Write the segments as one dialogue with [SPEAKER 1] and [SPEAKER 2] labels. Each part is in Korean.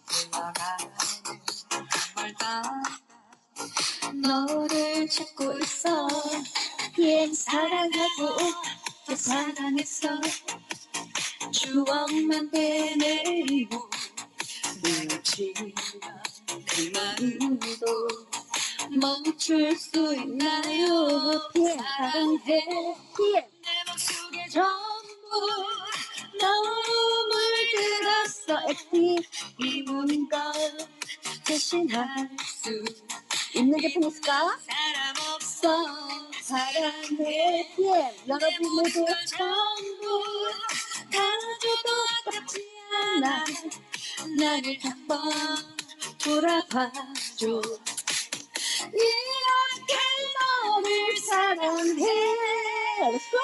[SPEAKER 1] 흘러가는 강물 따라 너를 찾고 있어. 사랑하고 또 사랑했어. 추억만 되뇌이고 묻히면 그 마음도 멈출 수 있나요? 사랑해 내 맘속에 전부 너무 물들었어. 이문 걸 대신할 수
[SPEAKER 2] 있는 제품 있을까?
[SPEAKER 1] 사람 없어. 사랑해
[SPEAKER 2] 여러분 모두
[SPEAKER 1] 전부 다 똑같지 않아. 나를 한번 돌아봐줘. 이렇게 너를 사랑해.
[SPEAKER 2] Let's go!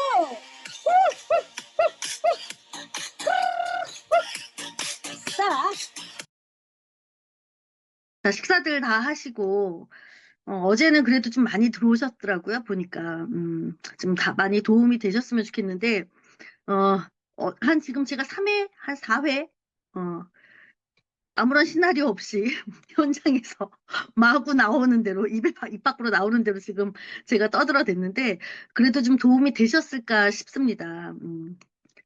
[SPEAKER 3] 자, 식사들 다 하시고, 어제는 그래도 좀 많이 들어오셨더라고요, 보니까. 좀 다 많이 도움이 되셨으면 좋겠는데, 한 지금 제가 3회, 한 4회, 아무런 시나리오 없이 현장에서 마구 나오는 대로, 입 밖으로 나오는 대로 지금 제가 떠들어댔는데, 그래도 좀 도움이 되셨을까 싶습니다.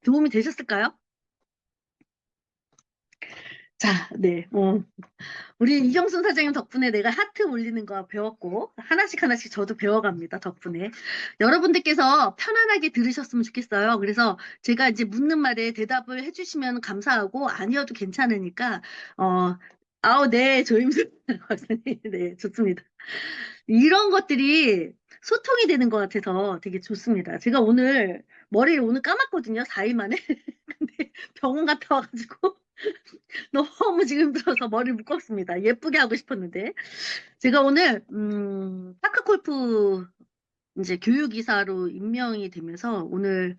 [SPEAKER 3] 도움이 되셨을까요? 자, 네. 우리 이경순 사장님 덕분에 내가 하트 올리는 거 배웠고, 하나씩 저도 배워갑니다, 덕분에. 여러분들께서 편안하게 들으셨으면 좋겠어요. 그래서 제가 이제 묻는 말에 대답을 해주시면 감사하고, 아니어도 괜찮으니까, 네, 조임수 박사님, 네, 좋습니다. 이런 것들이 소통이 되는 것 같아서 되게 좋습니다. 제가 머리를 오늘 감았거든요, 4일 만에. 근데 병원 갔다 와가지고. 너무 지금 힘들어서 머리를 묶었습니다. 예쁘게 하고 싶었는데. 제가 오늘, 파크골프 이제 교육이사로 임명이 되면서 오늘,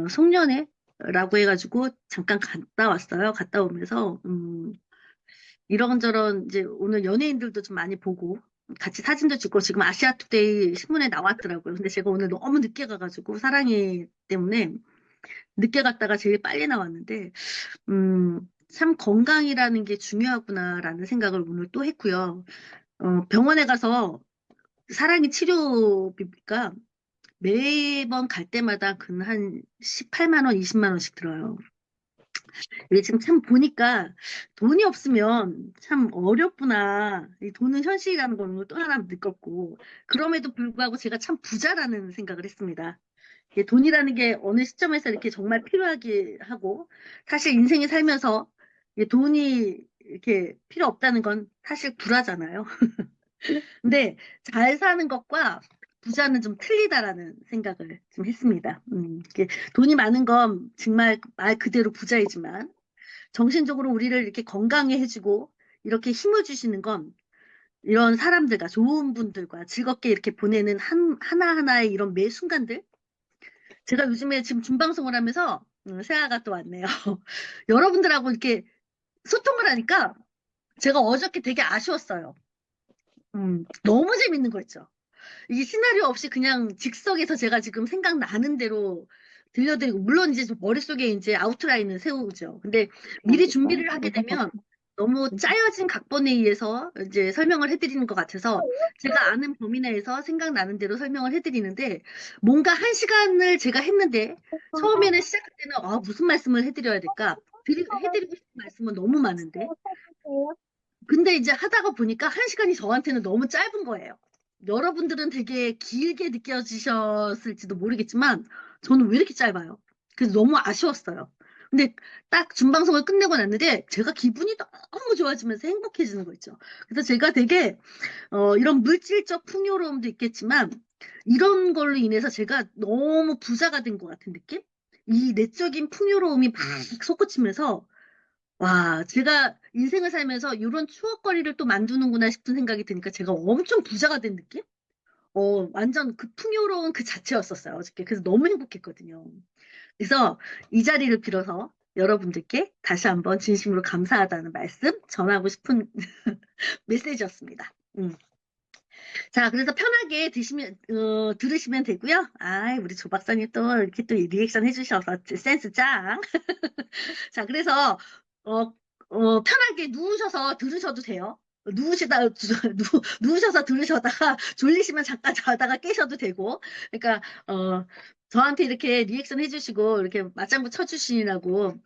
[SPEAKER 3] 송년회라고 해가지고 잠깐 갔다 왔어요. 갔다 오면서, 이런저런 이제 오늘 연예인들도 좀 많이 보고 같이 사진도 찍고 지금 아시아투데이 신문에 나왔더라고요. 근데 제가 오늘 너무 늦게 가가지고 사랑이 때문에 늦게 갔다가 제일 빨리 나왔는데, 참 건강이라는 게 중요하구나라는 생각을 오늘 또 했고요. 병원에 가서 사랑이 치료비가 매번 갈 때마다 근 한 18만 원, 20만 원씩 들어요. 이게 지금 참 보니까 돈이 없으면 참 어렵구나. 이 돈은 현실이라는 걸 오늘 또 하나 느꼈고, 그럼에도 불구하고 제가 참 부자라는 생각을 했습니다. 이게 돈이라는 게 어느 시점에서 이렇게 정말 필요하게 하고, 사실 인생에 살면서 이게 돈이 이렇게 필요 없다는 건 사실 불화잖아요. 근데 잘 사는 것과 부자는 좀 틀리다라는 생각을 좀 했습니다. 이게 돈이 많은 건 정말 말 그대로 부자이지만, 정신적으로 우리를 이렇게 건강해 해주고, 이렇게 힘을 주시는 건 이런 사람들과 좋은 분들과 즐겁게 이렇게 보내는 하나하나의 이런 매 순간들, 제가 요즘에 지금 준방송을 하면서 새해가 또 왔네요. 여러분들하고 이렇게 소통을 하니까 제가 어저께 되게 아쉬웠어요. 너무 재밌는 거 있죠. 이 시나리오 없이 그냥 즉석에서 제가 지금 생각나는 대로 들려드리고, 물론 이제 머릿속에 이제 아웃라인을 세우죠. 근데 미리 준비를 하게 되면 너무 짜여진 각본에 의해서 이제 설명을 해드리는 것 같아서 제가 아는 범위 내에서 생각나는 대로 설명을 해드리는데, 뭔가 1시간을 제가 했는데 처음에는 시작할 때는 무슨 말씀을 해드려야 될까? 해드리고 싶은 말씀은 너무 많은데, 근데 이제 하다가 보니까 1시간이 저한테는 너무 짧은 거예요. 여러분들은 되게 길게 느껴지셨을지도 모르겠지만 저는 왜 이렇게 짧아요? 그래서 너무 아쉬웠어요. 근데 딱 준방송을 끝내고 났는데 제가 기분이 너무 좋아지면서 행복해지는 거 있죠. 그래서 제가 되게 이런 물질적 풍요로움도 있겠지만 이런 걸로 인해서 제가 너무 부자가 된 것 같은 느낌? 이 내적인 풍요로움이 막 솟구치면서, 와, 제가 인생을 살면서 이런 추억거리를 또 만드는구나 싶은 생각이 드니까 제가 엄청 부자가 된 느낌? 완전 그 풍요로운 그 자체였었어요, 어저께. 그래서 너무 행복했거든요. 그래서 이 자리를 빌어서 여러분들께 다시 한번 진심으로 감사하다는 말씀 전하고 싶은 메시지였습니다. 자, 그래서 편하게 들으시면 되고요. 우리 조 박사님 또 이렇게 또 리액션 해주셔서 센스 짱. 자, 그래서, 편하게 누우셔서 들으셔도 돼요. 누우셔서 들으셔다가 졸리시면 잠깐 자다가 깨셔도 되고. 그러니까, 저한테 이렇게 리액션 해주시고, 이렇게 맞장구 쳐주시라고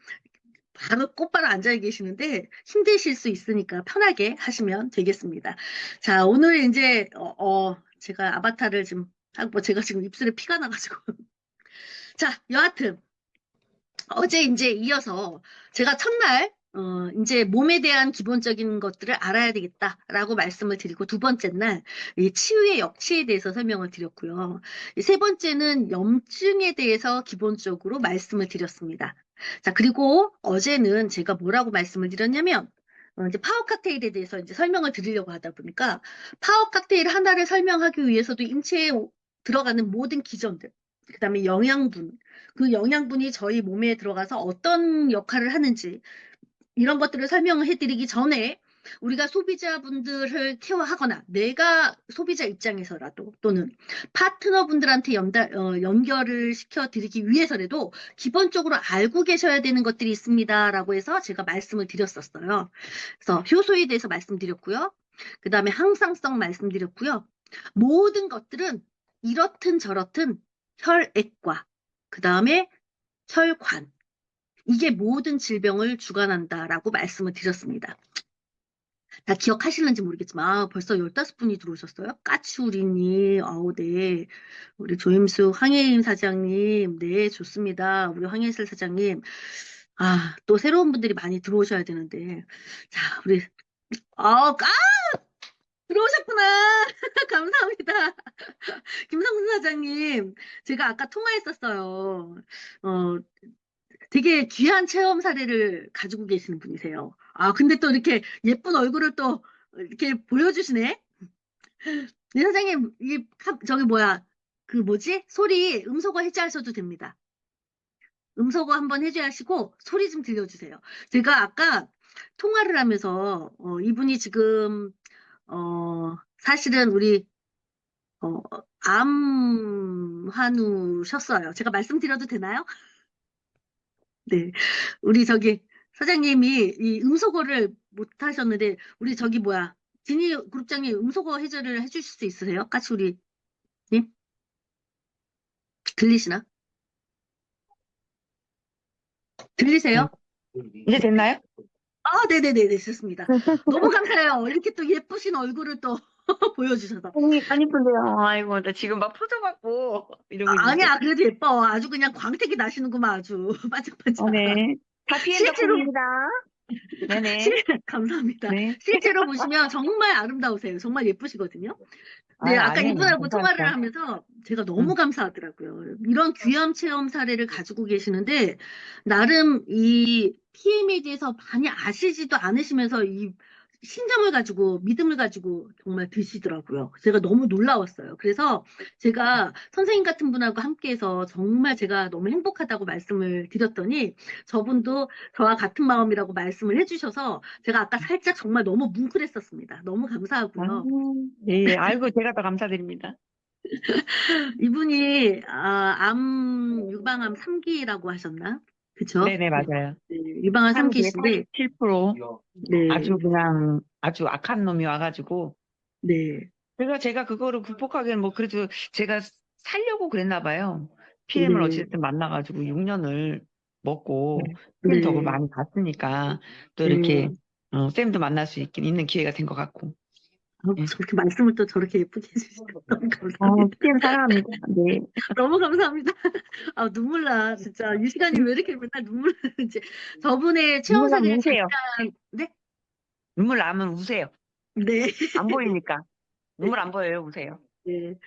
[SPEAKER 3] 바로 곧바로 앉아 계시는데 힘드실 수 있으니까 편하게 하시면 되겠습니다. 자, 오늘 이제, 제가 아바타를 지금 하고, 제가 지금 입술에 피가 나가지고. 자, 여하튼. 어제 이제 이어서 제가 첫날 이제 몸에 대한 기본적인 것들을 알아야 되겠다라고 말씀을 드리고 두 번째 날 이 치유의 역치에 대해서 설명을 드렸고요. 이세 번째는 염증에 대해서 기본적으로 말씀을 드렸습니다. 자, 그리고 어제는 제가 뭐라고 말씀을 드렸냐면 이제 파워 칵테일에 대해서 이제 설명을 드리려고 하다 보니까 파워 칵테일 하나를 설명하기 위해서도 인체에 들어가는 모든 기전들, 그다음에 영양분, 그 영양분이 저희 몸에 들어가서 어떤 역할을 하는지 이런 것들을 설명을 해드리기 전에 우리가 소비자분들을 케어하거나 내가 소비자 입장에서라도 또는 파트너분들한테 연결을 시켜드리기 위해서라도 기본적으로 알고 계셔야 되는 것들이 있습니다라고 해서 제가 말씀을 드렸었어요. 그래서 효소에 대해서 말씀드렸고요. 그 다음에 항상성 말씀드렸고요. 모든 것들은 이렇든 저렇든 혈액과 그 다음에 혈관, 이게 모든 질병을 주관한다라고 말씀을 드렸습니다. 다 기억하실는지 모르겠지만 벌써 15분이 들어오셨어요? 까치우리님, 네. 우리 조임수 황혜임 사장님, 네, 좋습니다. 우리 황혜슬 사장님. 또 새로운 분들이 많이 들어오셔야 되는데. 자, 우리 들어오셨구나. 감사합니다. 김성순 사장님, 제가 아까 통화했었어요. 되게 귀한 체험 사례를 가지고 계시는 분이세요. 근데 또 이렇게 예쁜 얼굴을 또 이렇게 보여주시네. 네, 사장님, 저기 뭐야, 그 뭐지? 소리 음소거 해제하셔도 됩니다. 음소거 한번 해제하시고 소리 좀 들려주세요. 제가 아까 통화를 하면서 이분이 지금 사실은 우리 암 환우셨어요. 제가 말씀드려도 되나요? 네. 우리 저기 사장님이 이 음소거를 못 하셨는데 우리 저기 뭐야 지니 그룹장님 음소거 해제를 해주실 수 있으세요? 까치우리님 들리시나? 들리세요?
[SPEAKER 4] 이제 됐나요?
[SPEAKER 3] 네네네, 됐습니다. 너무 감사해요. 이렇게 또 예쁘신 얼굴을 또 보여주셔서.
[SPEAKER 4] 안 이쁜데요. 아이고, 나 지금 막 포장받고 이러고 있는데.
[SPEAKER 3] 아니야, 그래도 예뻐. 아주 그냥 광택이 나시는구만, 아주. 반짝반짝.
[SPEAKER 4] 네. 다 피해
[SPEAKER 3] 실제로,
[SPEAKER 4] 덕분입니다. 네네.
[SPEAKER 3] 감사합니다.
[SPEAKER 4] 네.
[SPEAKER 3] 실제로 보시면 정말 아름다우세요. 정말 예쁘시거든요. 네, 아까
[SPEAKER 4] 아니에요.
[SPEAKER 3] 이분하고 통화를
[SPEAKER 4] 감사합니다.
[SPEAKER 3] 하면서 제가 너무 감사하더라고요. 이런 귀한 체험 사례를 가지고 계시는데, 나름 이 PM에 대해서 많이 아시지도 않으시면서 이 신점을 가지고, 믿음을 가지고 정말 드시더라고요. 제가 너무 놀라웠어요. 그래서 제가 선생님 같은 분하고 함께해서 정말 제가 너무 행복하다고 말씀을 드렸더니, 저분도 저와 같은 마음이라고 말씀을 해주셔서, 제가 아까 살짝 정말 너무 뭉클했었습니다. 너무 감사하고요.
[SPEAKER 4] 네. 아이고, 제가 더 감사드립니다.
[SPEAKER 3] 이분이 유방암 3기라고 하셨나? 그쵸?
[SPEAKER 4] 네네, 맞아요.
[SPEAKER 3] 네, 유방암
[SPEAKER 4] 3기에
[SPEAKER 3] 3기신데
[SPEAKER 4] 87%.
[SPEAKER 3] 네,
[SPEAKER 4] 아주 악한 놈이 와가지고.
[SPEAKER 3] 네,
[SPEAKER 4] 제가 그거를 극복하기엔 그래도 제가 살려고 그랬나 봐요. PM을
[SPEAKER 3] 네,
[SPEAKER 4] 어쨌든 만나가지고 6년을 먹고
[SPEAKER 3] 네,
[SPEAKER 4] 쌤 덕을 많이 봤으니까 또
[SPEAKER 3] 네.
[SPEAKER 4] 이렇게 쌤도 만날 수 있는 기회가 된 것 같고. 네.
[SPEAKER 3] 저렇게 말씀을 또 저렇게 예쁘게 해주시니까 너무 감사합니다.
[SPEAKER 4] PM 사랑합니다. 네.
[SPEAKER 3] 너무 감사합니다. 눈물 나, 진짜. 이 시간이 왜 이렇게 맨날 눈물 나는지. 저분의 체험
[SPEAKER 4] 눈물 나면
[SPEAKER 3] 사례를
[SPEAKER 4] 우세요.
[SPEAKER 3] 잠깐, 네?
[SPEAKER 4] 눈물 나면 우세요.
[SPEAKER 3] 네.
[SPEAKER 4] 안 보이니까. 눈물 안 보여요, 우세요.
[SPEAKER 3] 네.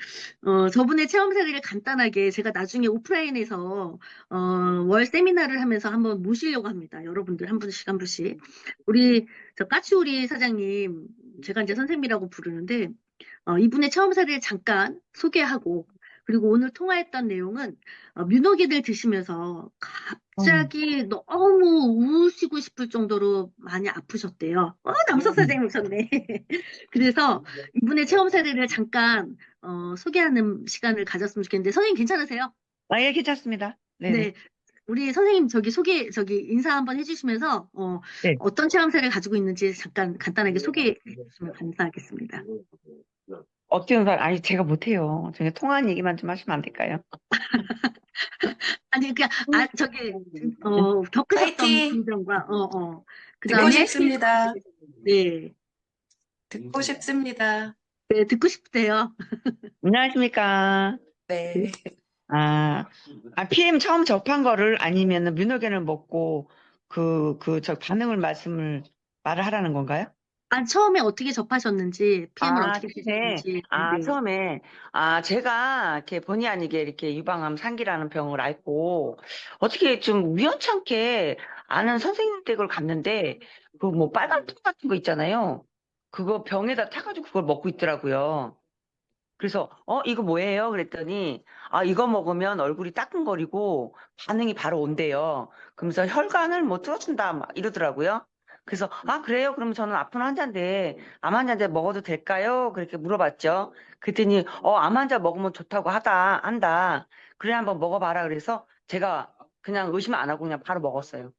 [SPEAKER 3] 저분의 체험 사례를 간단하게 제가 나중에 오프라인에서 월 세미나를 하면서 한번 모시려고 합니다. 여러분들 한 분씩 한 분씩. 우리 저 까치우리 사장님, 제가 이제 선생님이라고 부르는데 이분의 체험 사례를 잠깐 소개하고 그리고 오늘 통화했던 내용은 뮤노기를 드시면서 갑자기 너무 우시고 싶을 정도로 많이 아프셨대요. 남석 사장님 오셨네. 그래서 이분의 체험 사례를 잠깐 소개하는 시간을 가졌으면 좋겠는데 선생님 괜찮으세요?
[SPEAKER 4] 예, 괜찮습니다. 네네.
[SPEAKER 3] 네. 우리 선생님 인사 한번 해주시면서
[SPEAKER 4] 네.
[SPEAKER 3] 어떤 체험사를 가지고 있는지 잠깐 간단하게 소개해 주시면 감사하겠습니다.
[SPEAKER 4] 어떤 사람, 아니, 제가 못해요. 저희 통화한 얘기만 좀 하시면 안 될까요?
[SPEAKER 3] 아니 그냥 겪으셨던
[SPEAKER 1] 파이팅!
[SPEAKER 3] 감정과
[SPEAKER 1] 듣고
[SPEAKER 3] 그다음에
[SPEAKER 1] 싶습니다.
[SPEAKER 3] 네,
[SPEAKER 1] 듣고 싶습니다.
[SPEAKER 3] 네 듣고 싶대요.
[SPEAKER 4] 안녕하십니까.
[SPEAKER 1] 네.
[SPEAKER 4] PM 처음 접한 거를 아니면 뮤노겐을 먹고 저 반응을 말을 하라는 건가요?
[SPEAKER 3] 처음에 어떻게 접하셨는지 PM을 어떻게
[SPEAKER 4] 네.
[SPEAKER 3] 드셨는지 네.
[SPEAKER 4] 처음에, 제가 이렇게 본의 아니게 이렇게 유방암 상기라는 병을 앓고, 어떻게 좀 우연찮게 아는 선생님 댁을 갔는데, 그 뭐 빨간 통 같은 거 있잖아요. 그거 병에다 타가지고 그걸 먹고 있더라고요. 그래서, 이거 뭐예요? 그랬더니, 이거 먹으면 얼굴이 따끔거리고 반응이 바로 온대요. 그러면서 혈관을 뭐 뚫어준다, 막 이러더라고요. 그래서, 그래요? 그러면 저는 아픈 환자인데, 암 환자인데 먹어도 될까요? 그렇게 물어봤죠. 그랬더니, 암 환자 먹으면 좋다고 한다. 그래, 한번 먹어봐라. 그래서 제가 그냥 의심 안 하고 그냥 바로 먹었어요.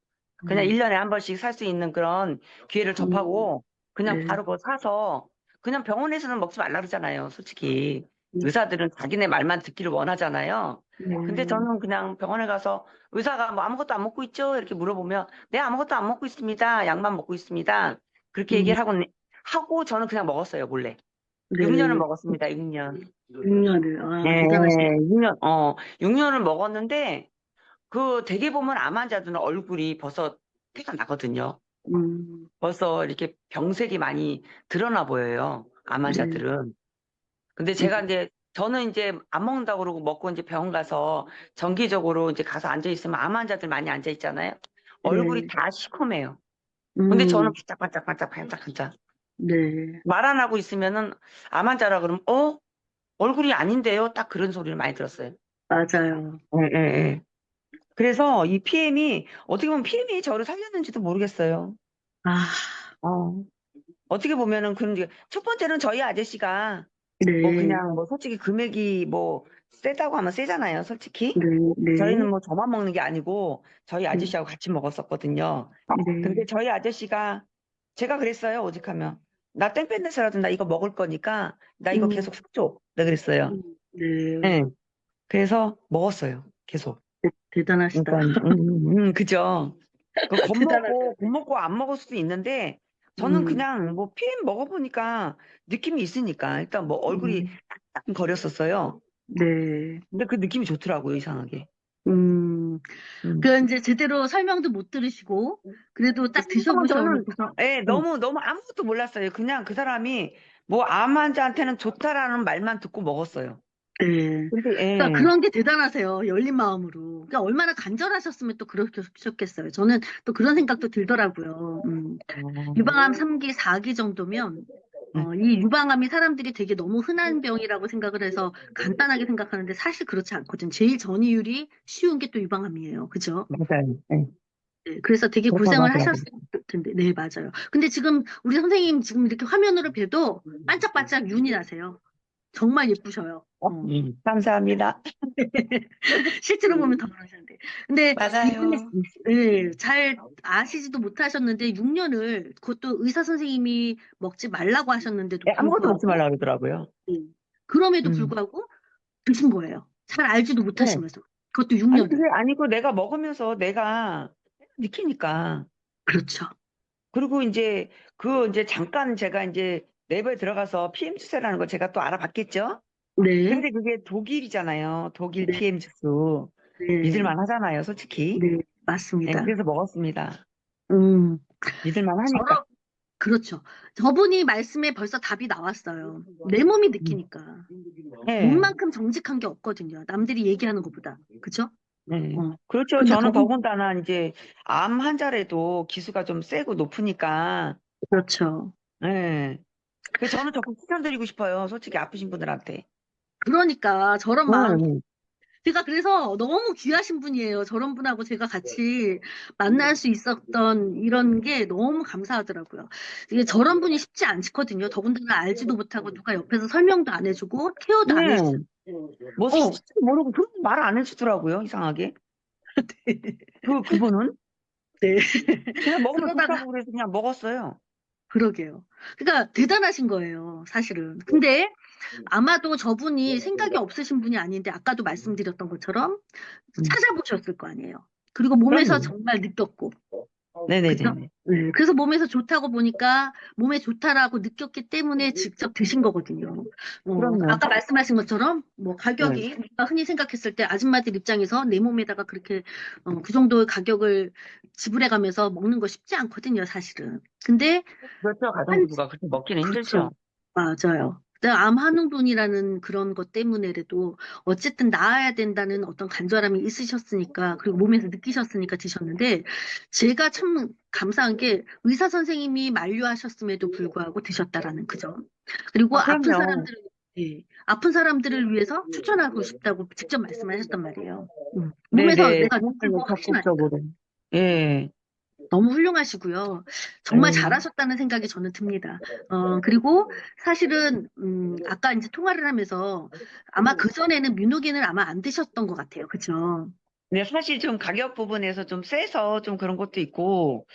[SPEAKER 4] 그냥 1년에 한 번씩 살 수 있는 그런 기회를 접하고, 그냥
[SPEAKER 3] 네.
[SPEAKER 4] 바로 그거 사서, 그냥 병원에서는 먹지 말라 그러잖아요, 솔직히.
[SPEAKER 3] 음.
[SPEAKER 4] 의사들은 자기네 말만 듣기를 원하잖아요. 근데 저는 그냥 병원에 가서 의사가 뭐 아무것도 안 먹고 있죠? 이렇게 물어보면, 네, 아무것도 안 먹고 있습니다. 약만 먹고 있습니다. 그렇게 얘기를 하고 저는 그냥 먹었어요, 몰래.
[SPEAKER 3] 네.
[SPEAKER 4] 6년을 먹었습니다, 6년.
[SPEAKER 3] 6년을
[SPEAKER 4] 네,
[SPEAKER 3] 대단하시네요.
[SPEAKER 4] 6년을 먹었는데, 되게 보면 암 환자들은 얼굴이 벌써 티가 나거든요. 벌써 이렇게 병색이 많이 드러나 보여요, 암 환자들은. 근데 저는 이제 안 먹는다고 그러고 먹고 이제 병원 가서 정기적으로 이제 가서 앉아 있으면 암 환자들 많이 앉아 있잖아요. 얼굴이
[SPEAKER 3] 네.
[SPEAKER 4] 다 시커매요. 근데 저는 반짝반짝.
[SPEAKER 3] 네.
[SPEAKER 4] 말 안 하고 있으면은 암 환자라 그러면, 얼굴이 아닌데요? 딱 그런 소리를 많이 들었어요.
[SPEAKER 3] 맞아요.
[SPEAKER 4] 예. 그래서 이 PM이, 어떻게 보면 PM이 저를 살렸는지도 모르겠어요. 어떻게 보면은 첫 번째는 저희 아저씨가
[SPEAKER 3] 네.
[SPEAKER 4] 뭐 그냥 뭐 솔직히 금액이 뭐 세다고 하면 세잖아요, 솔직히.
[SPEAKER 3] 네.
[SPEAKER 4] 저희는 뭐 저만 먹는 게 아니고 저희 아저씨하고 같이 먹었었거든요.
[SPEAKER 3] 네.
[SPEAKER 4] 근데 저희 아저씨가 제가 그랬어요, 오직하면. 나 땡볕내서라도 나 이거 먹을 거니까 나 이거 계속 사줘. 내가 그랬어요.
[SPEAKER 3] 네.
[SPEAKER 4] 네. 그래서 먹었어요, 계속.
[SPEAKER 3] 대단하시다.
[SPEAKER 4] 그러니까, 그죠. 겁먹고 안 먹을 수도 있는데, 저는 그냥 뭐 PM 먹어보니까 느낌이 있으니까, 일단 뭐 얼굴이 따끔거렸었어요.
[SPEAKER 3] 네.
[SPEAKER 4] 근데 그 느낌이 좋더라고요, 이상하게.
[SPEAKER 3] 이제 제대로 설명도 못 들으시고, 그래도 딱
[SPEAKER 4] 저는,
[SPEAKER 3] 드셔보셔서,
[SPEAKER 4] 너무 아무것도 몰랐어요. 그냥 그 사람이 뭐 암 환자한테는 좋다라는 말만 듣고 먹었어요.
[SPEAKER 3] 네.
[SPEAKER 4] 근데,
[SPEAKER 3] 그러니까 그런 게 대단하세요. 열린 마음으로. 그러니까 얼마나 간절하셨으면 또 그러셨겠어요. 저는 또 그런 생각도 들더라고요. 유방암 3기, 4기 정도면, 이 유방암이 사람들이 되게 너무 흔한 병이라고 생각을 해서 간단하게 생각하는데 사실 그렇지 않거든요. 제일 전이율이 쉬운 게 또 유방암이에요. 그죠?
[SPEAKER 4] 맞아요. 네.
[SPEAKER 3] 네, 그래서 되게
[SPEAKER 4] 그렇다고
[SPEAKER 3] 고생을
[SPEAKER 4] 하더라고요.
[SPEAKER 3] 하셨을 텐데, 네, 맞아요. 근데 지금 우리 선생님 지금 이렇게 화면으로 봬도 반짝반짝 윤이 나세요. 정말 예쁘셔요.
[SPEAKER 4] 감사합니다.
[SPEAKER 3] 실제로 보면 더 그러셨는데. 근데
[SPEAKER 1] 맞아요.
[SPEAKER 3] 네, 잘 아시지도 못하셨는데 6년을 그것도 의사 선생님이 먹지 말라고 하셨는데도
[SPEAKER 4] 아무것도 먹지
[SPEAKER 3] 불구하고
[SPEAKER 4] 말라 그러더라고요.
[SPEAKER 3] 그럼에도
[SPEAKER 4] 음.
[SPEAKER 3] 불구하고 드신 거예요. 잘 알지도 못하시면서. 그것도
[SPEAKER 4] 아니,
[SPEAKER 3] 6년을.
[SPEAKER 4] 그게 아니고 내가 먹으면서 내가 느끼니까.
[SPEAKER 3] 그렇죠.
[SPEAKER 4] 그리고 이제 잠깐 제가 이제 네이버에 들어가서 PM 주사라는 걸 제가 또 알아봤겠죠?
[SPEAKER 3] 네.
[SPEAKER 4] 근데 그게 독일이잖아요. 독일
[SPEAKER 3] 네.
[SPEAKER 4] PM 주스.
[SPEAKER 3] 네.
[SPEAKER 4] 믿을만 하잖아요, 솔직히.
[SPEAKER 3] 네,
[SPEAKER 4] 네,
[SPEAKER 3] 맞습니다.
[SPEAKER 4] 그래서 먹었습니다.
[SPEAKER 3] 음.
[SPEAKER 4] 믿을만 하니까.
[SPEAKER 3] 그렇죠. 저분이 말씀에 벌써 답이 나왔어요. 내 몸이 느끼니까.
[SPEAKER 4] 네.
[SPEAKER 3] 몸만큼 정직한 게 없거든요. 남들이 얘기하는 것보다. 그죠?
[SPEAKER 4] 네. 그렇죠.
[SPEAKER 3] 근데
[SPEAKER 4] 저는 더군다나 이제 암 환자라도 기수가 좀 세고 높으니까.
[SPEAKER 3] 그렇죠.
[SPEAKER 4] 네. 그래서 저는 적극 추천드리고 싶어요. 솔직히 아프신 분들한테.
[SPEAKER 3] 그러니까 저런 마음. 제가 그래서 너무 귀하신 분이에요. 저런 분하고 제가 같이 만날 수 있었던 이런 게 너무 감사하더라고요. 이게 저런 분이 쉽지 않거든요. 더군다나 알지도 못하고 누가 옆에서 설명도 안 해주고 케어도 안 해주고.
[SPEAKER 4] 뭐 모르고 그런 말 안 해주더라고요. 이상하게. 그분은
[SPEAKER 3] 네.
[SPEAKER 4] 그냥 먹으면
[SPEAKER 3] 그러다가
[SPEAKER 4] 좋다고 그래서 그냥 먹었어요.
[SPEAKER 3] 그러게요. 그러니까 대단하신 거예요, 사실은. 근데 아마도 저분이 생각이 없으신 분이 아닌데 아까도 말씀드렸던 것처럼
[SPEAKER 4] 음,
[SPEAKER 3] 찾아보셨을 거 아니에요. 그리고 몸에서
[SPEAKER 4] 그럼요.
[SPEAKER 3] 정말 느꼈고, 그죠?
[SPEAKER 4] 네네네네.
[SPEAKER 3] 네. 그래서 몸에서 좋다고 보니까 몸에 좋다라고 느꼈기 때문에 직접 드신 거거든요.
[SPEAKER 4] 그럼요.
[SPEAKER 3] 아까 말씀하신 것처럼 뭐
[SPEAKER 4] 네.
[SPEAKER 3] 가격이 우리가 흔히 생각했을 때 아줌마들 입장에서 내 몸에다가 그렇게 그 정도의 가격을 지불해 가면서 먹는 거 쉽지 않거든요, 사실은. 근데
[SPEAKER 4] 그렇죠.
[SPEAKER 3] 한
[SPEAKER 4] 가정주부가 그렇게 먹기는 힘들죠.
[SPEAKER 3] 그렇죠. 맞아요. 근데 암 한우분이라는 그런 것 때문에라도 어쨌든 나아야 된다는 어떤 간절함이 있으셨으니까 그리고 몸에서 느끼셨으니까 드셨는데 제가 참 감사한 게 의사 선생님이 만류하셨음에도 불구하고 드셨다라는 그 점. 그리고
[SPEAKER 4] 아, 그럼요.
[SPEAKER 3] 예, 아픈 사람들을 위해서 추천하고 싶다고 직접 말씀하셨단 말이에요. 몸에서
[SPEAKER 4] 네네.
[SPEAKER 3] 내가
[SPEAKER 4] 정말로
[SPEAKER 3] 느끼고 확신하니까.
[SPEAKER 4] 적극적으로. 예.
[SPEAKER 3] 너무 훌륭하시고요. 정말
[SPEAKER 4] 예.
[SPEAKER 3] 잘하셨다는 생각이 저는 듭니다. 그리고 사실은, 아까 이제 통화를 하면서 아마 그전에는 뮤노겐을 아마 안 드셨던 것 같아요. 그죠?
[SPEAKER 4] 근데 사실 좀 가격 부분에서 좀 세서 좀 그런 것도 있고,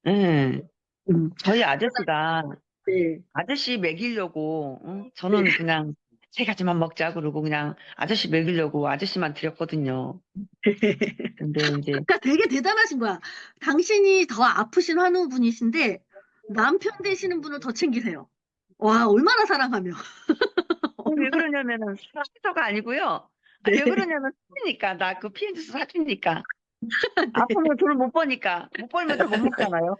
[SPEAKER 3] 네.
[SPEAKER 4] 예.
[SPEAKER 3] 음,
[SPEAKER 4] 저희 아저씨가
[SPEAKER 3] 네.
[SPEAKER 4] 아저씨 먹이려고,
[SPEAKER 3] 네.
[SPEAKER 4] 저는 그냥 세 가지만 먹자 그러고 그냥 아저씨 먹이려고 아저씨만 드렸거든요. 근데 이제,
[SPEAKER 3] 그러니까 되게 대단하신 거야. 당신이 더 아프신 환우분이신데 남편 되시는 분을 더 챙기세요. 와, 얼마나 사랑하며.
[SPEAKER 4] 왜
[SPEAKER 3] 얼마나,
[SPEAKER 4] 그러냐면은 사서가 아니고요.
[SPEAKER 3] 네.
[SPEAKER 4] 왜 그러냐면 사주니까, 나 그 피해 주스 사주니까.
[SPEAKER 3] 네.
[SPEAKER 4] 아프면 돈을 못 버니까. 못 벌면 더 못 먹잖아요.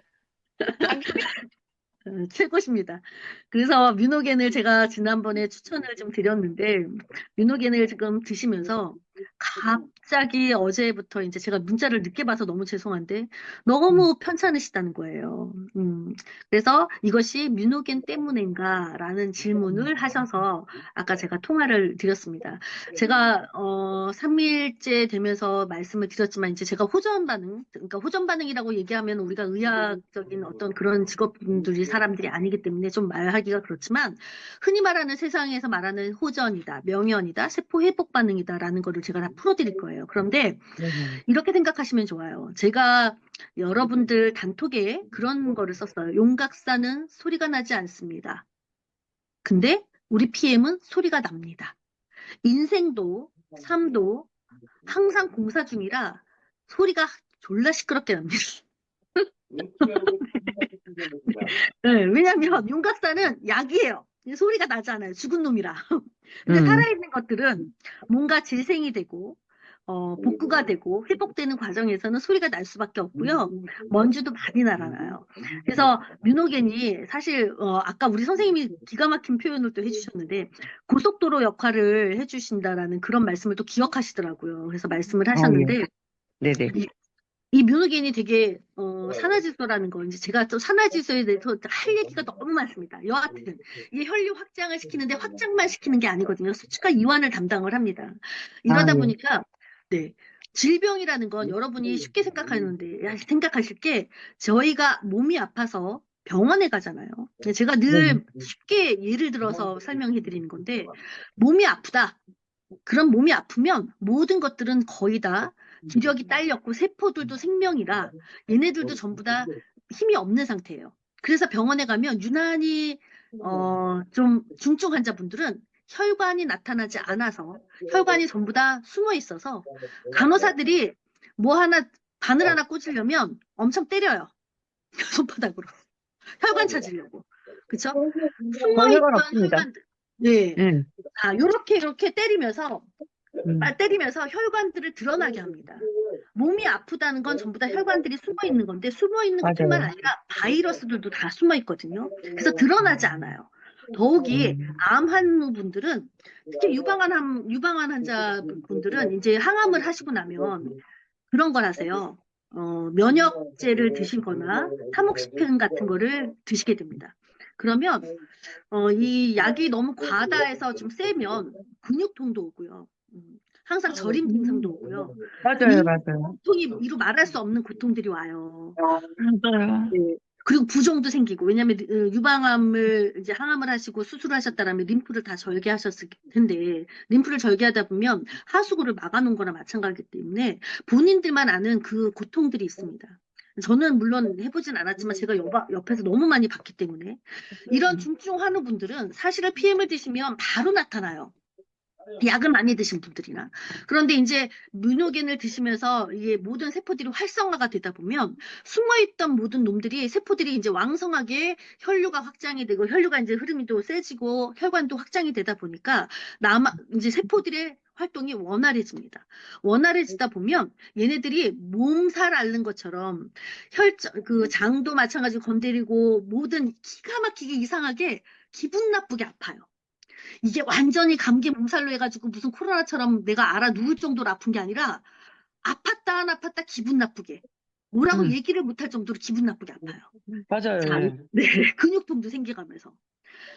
[SPEAKER 3] 최고십니다. 그래서 뮤노겐을 제가 지난번에 추천을 좀 드렸는데, 뮤노겐을 지금 드시면서 갑자기 어제부터 이제 제가 문자를 늦게 봐서 너무 죄송한데,
[SPEAKER 4] 음,
[SPEAKER 3] 너무 편찮으시다는 거예요. 그래서 이것이 뮤노겐 때문인가? 라는
[SPEAKER 4] 음,
[SPEAKER 3] 질문을 하셔서 아까 제가 통화를 드렸습니다. 제가, 3일째 되면서 말씀을 드렸지만, 이제 제가 호전 반응, 그러니까 호전 반응이라고 얘기하면 우리가 의학적인 어떤 그런 직업분들이 사람들이 아니기 때문에 좀 말하기가 그렇지만, 흔히 말하는 세상에서 말하는 호전이다, 명현이다, 세포 회복 반응이다라는 거를 제가 다 풀어드릴 거예요. 그런데
[SPEAKER 4] 네네.
[SPEAKER 3] 이렇게 생각하시면 좋아요. 제가 여러분들 단톡에 그런 거를 썼어요. 용각사는 소리가 나지 않습니다. 근데 우리 PM은 소리가 납니다. 인생도 삶도 항상 공사 중이라 소리가 졸라 시끄럽게 납니다. 네, 왜냐면 윤곽사는 약이에요. 소리가 나잖아요. 죽은 놈이라. 근데
[SPEAKER 4] 음,
[SPEAKER 3] 살아있는 것들은 뭔가 재생이 되고 복구가 되고 회복되는 과정에서는 소리가 날 수밖에 없고요. 먼지도 많이 날아나요. 그래서 뮤노겐이 사실 아까 우리 선생님이 기가 막힌 표현을 또 해주셨는데 고속도로 역할을 해주신다라는 그런 말씀을 또 기억하시더라고요. 그래서 말씀을
[SPEAKER 4] 예.
[SPEAKER 3] 하셨는데
[SPEAKER 4] 네네.
[SPEAKER 3] 이 뮤누겐이 되게 산화질소라는 거 이제 제가 또 산화질소에 대해서 할 얘기가 너무 많습니다. 여하튼 이게 혈류 확장을 시키는데 확장만 시키는 게 아니거든요. 수치과 이완을 담당을 합니다.
[SPEAKER 4] 아,
[SPEAKER 3] 이러다
[SPEAKER 4] 예.
[SPEAKER 3] 보니까 네 질병이라는 건 여러분이 쉽게 생각하는데 생각하실 게 저희가 몸이 아파서 병원에 가잖아요. 제가
[SPEAKER 4] 네네.
[SPEAKER 3] 늘 쉽게 예를 들어서 설명해 드리는 건데 몸이 아프다. 그럼 몸이 아프면 모든 것들은 거의 다 기력이 딸렸고 세포들도 생명이라 얘네들도 전부 다 힘이 없는 상태예요. 그래서 병원에 가면 유난히 좀 중증 환자분들은 혈관이 나타나지 않아서 혈관이 전부 다 숨어 있어서 간호사들이 뭐 하나 바늘 하나 꽂으려면 엄청 때려요. 손바닥으로. 혈관 찾으려고. 그쵸? 숨어
[SPEAKER 4] 저희 혈관
[SPEAKER 3] 있던
[SPEAKER 4] 없습니다.
[SPEAKER 3] 혈관들. 네.
[SPEAKER 4] 예.
[SPEAKER 3] 요렇게 이렇게 때리면서
[SPEAKER 4] 음,
[SPEAKER 3] 때리면서 혈관들을 드러나게 합니다. 몸이 아프다는 건 전부 다 혈관들이 숨어 있는 건데 숨어 있는 것뿐만
[SPEAKER 4] 맞아요.
[SPEAKER 3] 아니라 바이러스들도 다 숨어 있거든요. 그래서 드러나지 않아요. 더욱이
[SPEAKER 4] 음,
[SPEAKER 3] 암 환우분들은 특히 유방암 환자분들은 이제 항암을 하시고 나면 그런 걸 하세요. 면역제를 드시거나 타목시펜 같은 거를 드시게 됩니다. 그러면 이 약이 너무 과다해서 좀 세면 근육통도 오고요. 항상 저림 증상도 오고요.
[SPEAKER 4] 맞아요,
[SPEAKER 3] 이
[SPEAKER 4] 맞아요.
[SPEAKER 3] 고통이 이루 말할 수 없는 고통들이 와요.
[SPEAKER 4] 맞아요.
[SPEAKER 3] 네. 그리고 부종도 생기고, 왜냐면 유방암을 이제 항암을 하시고 수술을 하셨다라면 림프를 다 절개하셨을 텐데, 림프를 절개하다 보면 하수구를 막아놓은 거나 마찬가지이기 때문에 본인들만 아는 그 고통들이 있습니다. 저는 물론 해보진 않았지만 제가 옆에서 너무 많이 봤기 때문에 이런 중증 환우분들은 사실은 PM을 드시면 바로 나타나요. 약을 많이 드신 분들이나. 그런데 이제 뮤노겐을 드시면서 이게 모든 세포들이 활성화가 되다 보면 숨어있던 모든 놈들이 세포들이 이제 왕성하게 혈류가 확장이 되고 혈류가 이제 흐름이 또 세지고 혈관도 확장이 되다 보니까 이제 세포들의 활동이 원활해집니다. 원활해지다 보면 얘네들이 몸살 앓는 것처럼 그 장도 마찬가지로 건드리고 모든 기가 막히게 이상하게 기분 나쁘게 아파요. 이게 완전히 감기 몸살로 해가지고 무슨 코로나처럼 내가 알아 누울 정도로 아픈 게 아니라 아팠다 안 아팠다 기분 나쁘게 뭐라고
[SPEAKER 4] 음.
[SPEAKER 3] 얘기를 못할 정도로 기분 나쁘게 아파요.
[SPEAKER 4] 맞아요.
[SPEAKER 3] 자,
[SPEAKER 4] 예.
[SPEAKER 3] 네, 근육통도 생겨가면서.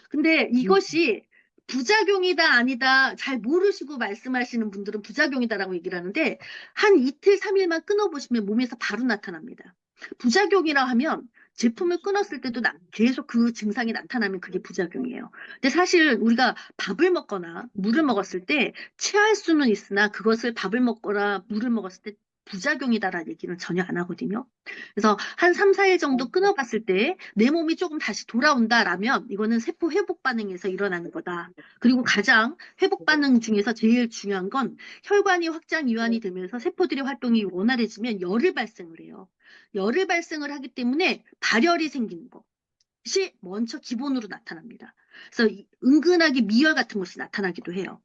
[SPEAKER 3] 근데 이것이 부작용이다 아니다 잘 모르시고 말씀하시는 분들은 부작용이다라고 얘기를 하는데 한 이틀 3일만 끊어보시면 몸에서 바로 나타납니다. 부작용이라 하면 제품을 끊었을 때도 계속 그 증상이 나타나면 그게 부작용이에요. 근데 사실 우리가 밥을 먹거나 물을 먹었을 때 체할 수는 있으나 그것을 밥을 먹거나 물을 먹었을 때 부작용이다라는 얘기는 전혀 안 하거든요. 그래서 한 3, 4일 정도 끊어봤을 때 내 몸이 조금 다시 돌아온다라면 이거는 세포 회복 반응에서 일어나는 거다. 그리고 가장 회복 반응 중에서 제일 중요한 건 혈관이 확장 이완이 되면서 세포들의 활동이 원활해지면 열을 발생을 해요. 열을 발생을 하기 때문에 발열이 생기는 것이 먼저 기본으로 나타납니다. 그래서 은근하게 미열 같은 것이 나타나기도 해요.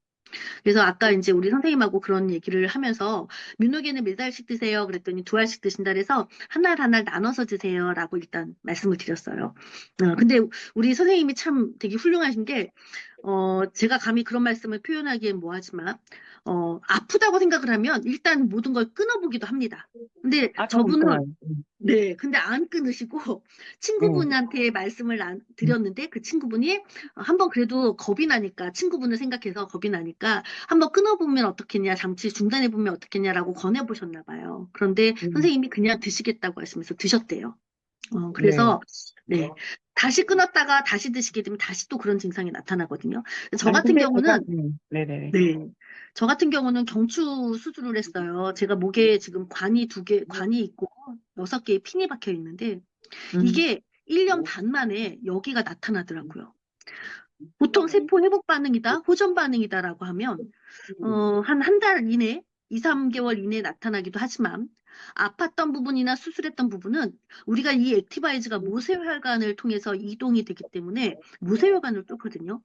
[SPEAKER 3] 그래서 아까 이제 우리 선생님하고 그런 얘기를 하면서 뮤노겐을 몇 알씩 드세요? 그랬더니 2알씩 드신다 그래서 한 알 한 알 나눠서 드세요라고 일단 말씀을 드렸어요. 근데 우리 선생님이 참 되게 훌륭하신 게 제가 감히 그런 말씀을 표현하기엔 뭐하지만 아프다고 생각을 하면 일단 모든 걸 끊어보기도 합니다. 근데
[SPEAKER 4] 아, 저는
[SPEAKER 3] 저분은
[SPEAKER 4] 끊어요.
[SPEAKER 3] 네, 근데 안 끊으시고
[SPEAKER 4] 네.
[SPEAKER 3] 친구분한테 말씀을 드렸는데 그 친구분이 한번 그래도 겁이 나니까 친구분을 생각해서 겁이 나니까 한번 끊어보면 어떻겠냐, 잠시 중단해보면 어떻겠냐라고 권해보셨나 봐요. 그런데
[SPEAKER 4] 음.
[SPEAKER 3] 선생님이 그냥 드시겠다고 하시면서 드셨대요.
[SPEAKER 4] 네.
[SPEAKER 3] 그래서 네, 다시 끊었다가 다시 드시게 되면 다시 또 그런 증상이 나타나거든요. 저
[SPEAKER 4] 아니,
[SPEAKER 3] 같은
[SPEAKER 4] 근데 제가,
[SPEAKER 3] 경우는
[SPEAKER 4] 네네네.
[SPEAKER 3] 네. 저 같은 경우는 경추 수술을 했어요. 제가 목에 지금 관이 있고 6개의 핀이 박혀 있는데
[SPEAKER 4] 음.
[SPEAKER 3] 이게 1년 반 만에 여기가 나타나더라고요. 보통 세포 회복 반응이다, 호전 반응이다라고 하면 한 달 이내, 2, 3개월 이내에 나타나기도 하지만 아팠던 부분이나 수술했던 부분은 우리가 이 액티바이즈가 모세혈관을 통해서 이동이 되기 때문에 모세혈관을 뚫거든요.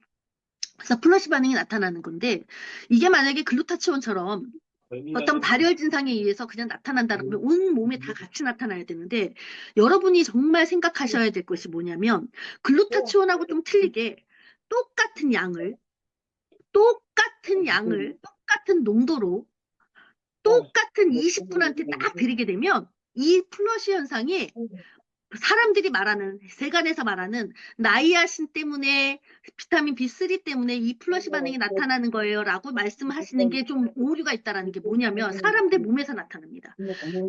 [SPEAKER 3] 그래서 플러시 반응이 나타나는 건데 이게 만약에 글루타치온처럼 어떤 발열 증상에 의해서 그냥 나타난다면 온 몸에 다 같이 나타나야 되는데 여러분이 정말 생각하셔야 될 것이 뭐냐면 글루타치온하고 좀 틀리게 똑같은 양을 똑같은 농도로 똑같은 20분한테 딱 드리게 되면 이 플러시 현상이 사람들이 말하는 세간에서 말하는 나이아신 때문에 비타민 B3 때문에 이 플러시 반응이 나타나는 거예요라고 말씀하시는 게 좀 오류가 있다라는 게 뭐냐면 사람들 몸에서 나타납니다.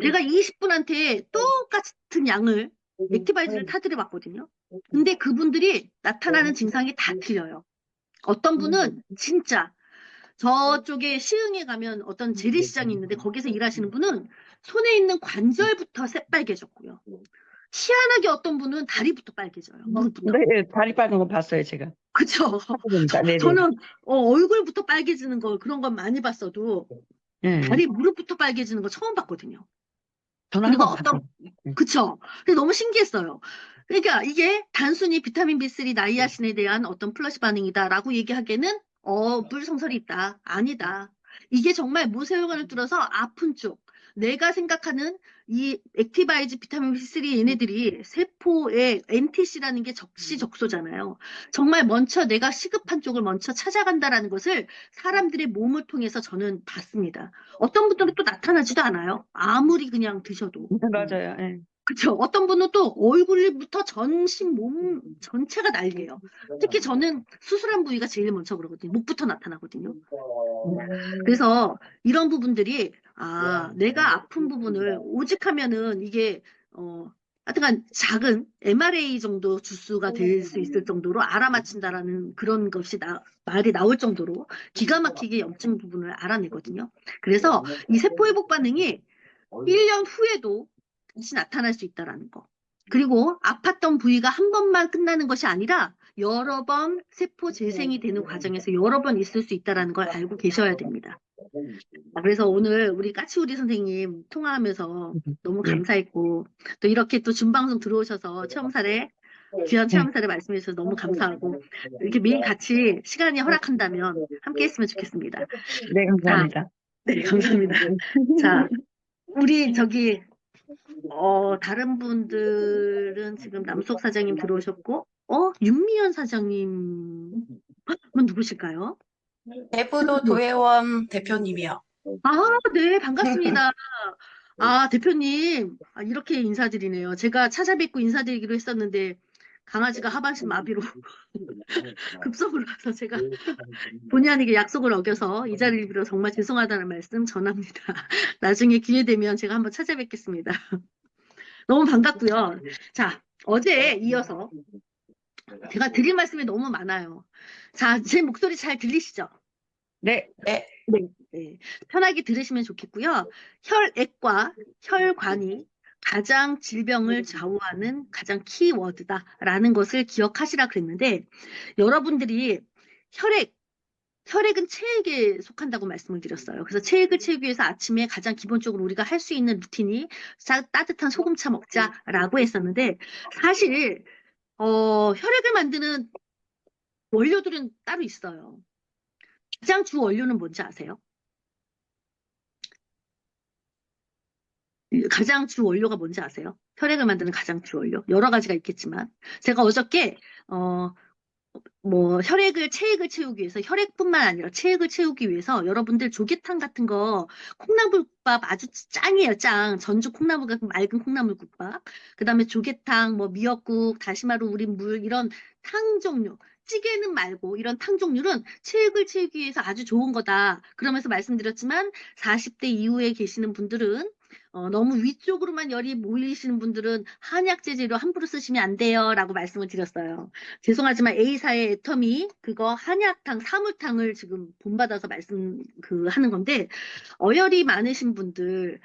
[SPEAKER 3] 제가 20분한테 똑같은 양을 액티바이즈를 타들여 봤거든요. 근데 그분들이 나타나는 증상이 다 틀려요. 어떤 분은 진짜 저쪽에 시흥에 가면 어떤 재래시장이 있는데 거기서 일하시는 분은 손에 있는 관절부터 새빨개졌고요. 희한하게 어떤 분은 다리부터 빨개져요. 무릎부터.
[SPEAKER 4] 네, 다리 빠진 거 봤어요, 제가.
[SPEAKER 3] 그쵸?
[SPEAKER 4] 보니까, 네네.
[SPEAKER 3] 저는 얼굴부터 빨개지는 거 그런 건 많이 봤어도
[SPEAKER 4] 네.
[SPEAKER 3] 다리 무릎부터 빨개지는 거 처음 봤거든요.
[SPEAKER 4] 저는 한
[SPEAKER 3] 그리고
[SPEAKER 4] 번 봤어요.
[SPEAKER 3] 그쵸? 근데 너무 신기했어요. 그러니까 이게 단순히 비타민 B3 나이아신에 대한 어떤 플러시 반응이다라고 얘기하기에는 불성설이 있다. 아니다. 이게 정말 모세혈관을 뚫어서 아픈 쪽. 내가 생각하는 이 액티바이즈 비타민 B3 얘네들이 세포의 NTC라는 게 적시적소잖아요. 정말 먼저 내가 시급한 쪽을 먼저 찾아간다라는 것을 사람들의 몸을 통해서 저는 봤습니다. 어떤 분들은 또 나타나지도 않아요. 아무리 그냥 드셔도.
[SPEAKER 4] 맞아요. 예.
[SPEAKER 3] 그쵸. 어떤 분은 또 얼굴부터 전신 몸 전체가 난리예요. 특히 저는 수술한 부위가 제일 먼저 그러거든요. 목부터 나타나거든요. 그래서 이런 부분들이 내가 아픈 부분을 오직 하면은 이게 하여튼간 작은 mRNA 정도 주수가 될 수 있을 정도로 알아맞힌다라는 그런 것이 말이 나올 정도로 기가 막히게 염증 부분을 알아내거든요. 그래서 이 세포회복 반응이 1년 후에도 다시 나타날 수 있다라는 거. 그리고 아팠던 부위가 한 번만 끝나는 것이 아니라 여러 번 세포 재생이 되는 과정에서 여러 번 있을 수 있다라는 걸 알고 계셔야 됩니다. 그래서 오늘 우리 까치우리 선생님 통화하면서 너무
[SPEAKER 4] 네.
[SPEAKER 3] 감사했고, 또 이렇게 또 준방송 들어오셔서 체험 사례, 귀한 체험 사례 말씀해 주셔서 너무 감사하고, 이렇게 매일 같이 시간이 허락한다면 함께 했으면 좋겠습니다.
[SPEAKER 4] 네, 감사합니다.
[SPEAKER 3] 네, 감사합니다. 자, 우리 다른 분들은 지금 남석 사장님 들어오셨고, 윤미연 사장님은 누구실까요?
[SPEAKER 1] 대부도 도회원 대표님이요.
[SPEAKER 3] 네, 반갑습니다. 대표님, 이렇게 인사드리네요. 제가 찾아뵙고 인사드리기로 했었는데, 강아지가 하반신 마비로 급성으로 가서 제가 본의 아니게 약속을 어겨서 이 자리를 빌어 정말 죄송하다는 말씀 전합니다. 나중에 기회 되면 제가 한번 찾아뵙겠습니다. 너무 반갑고요. 자, 어제에 이어서 제가 드릴 말씀이 너무 많아요. 자, 제 목소리 잘 들리시죠?
[SPEAKER 4] 네.
[SPEAKER 1] 네.
[SPEAKER 3] 네. 편하게 들으시면 좋겠고요. 혈액과 혈관이 가장 질병을 좌우하는 가장 키워드다라는 것을 기억하시라 그랬는데, 여러분들이 혈액은 체액에 속한다고 말씀을 드렸어요. 그래서 체액을 채우기 위해서 아침에 가장 기본적으로 우리가 할 수 있는 루틴이 따뜻한 소금차 먹자라고 했었는데, 사실 혈액을 만드는 원료들은 따로 있어요. 가장 주 원료는 뭔지 아세요? 가장 주 원료가 뭔지 아세요? 혈액을 만드는 가장 주 원료. 여러 가지가 있겠지만, 제가 어저께 체액을 채우기 위해서, 혈액뿐만 아니라 체액을 채우기 위해서 여러분들 조개탕 같은 거, 콩나물국밥 아주 짱이에요, 짱. 전주 콩나물국밥, 맑은 콩나물국밥. 그 다음에 조개탕, 미역국, 다시마로 우린 물, 이런 탕 종류. 찌개는 말고 이런 탕 종류는 체액을 채우기 위해서 아주 좋은 거다. 그러면서 말씀드렸지만 40대 이후에 계시는 분들은 너무 위쪽으로만 열이 몰리시는 분들은 한약 제재로 함부로 쓰시면 안 돼요 라고 말씀을 드렸어요. 죄송하지만 A사의 애터미 그거 한약탕 사물탕을 지금 본받아서 하는 건데, 어혈이 많으신 분들,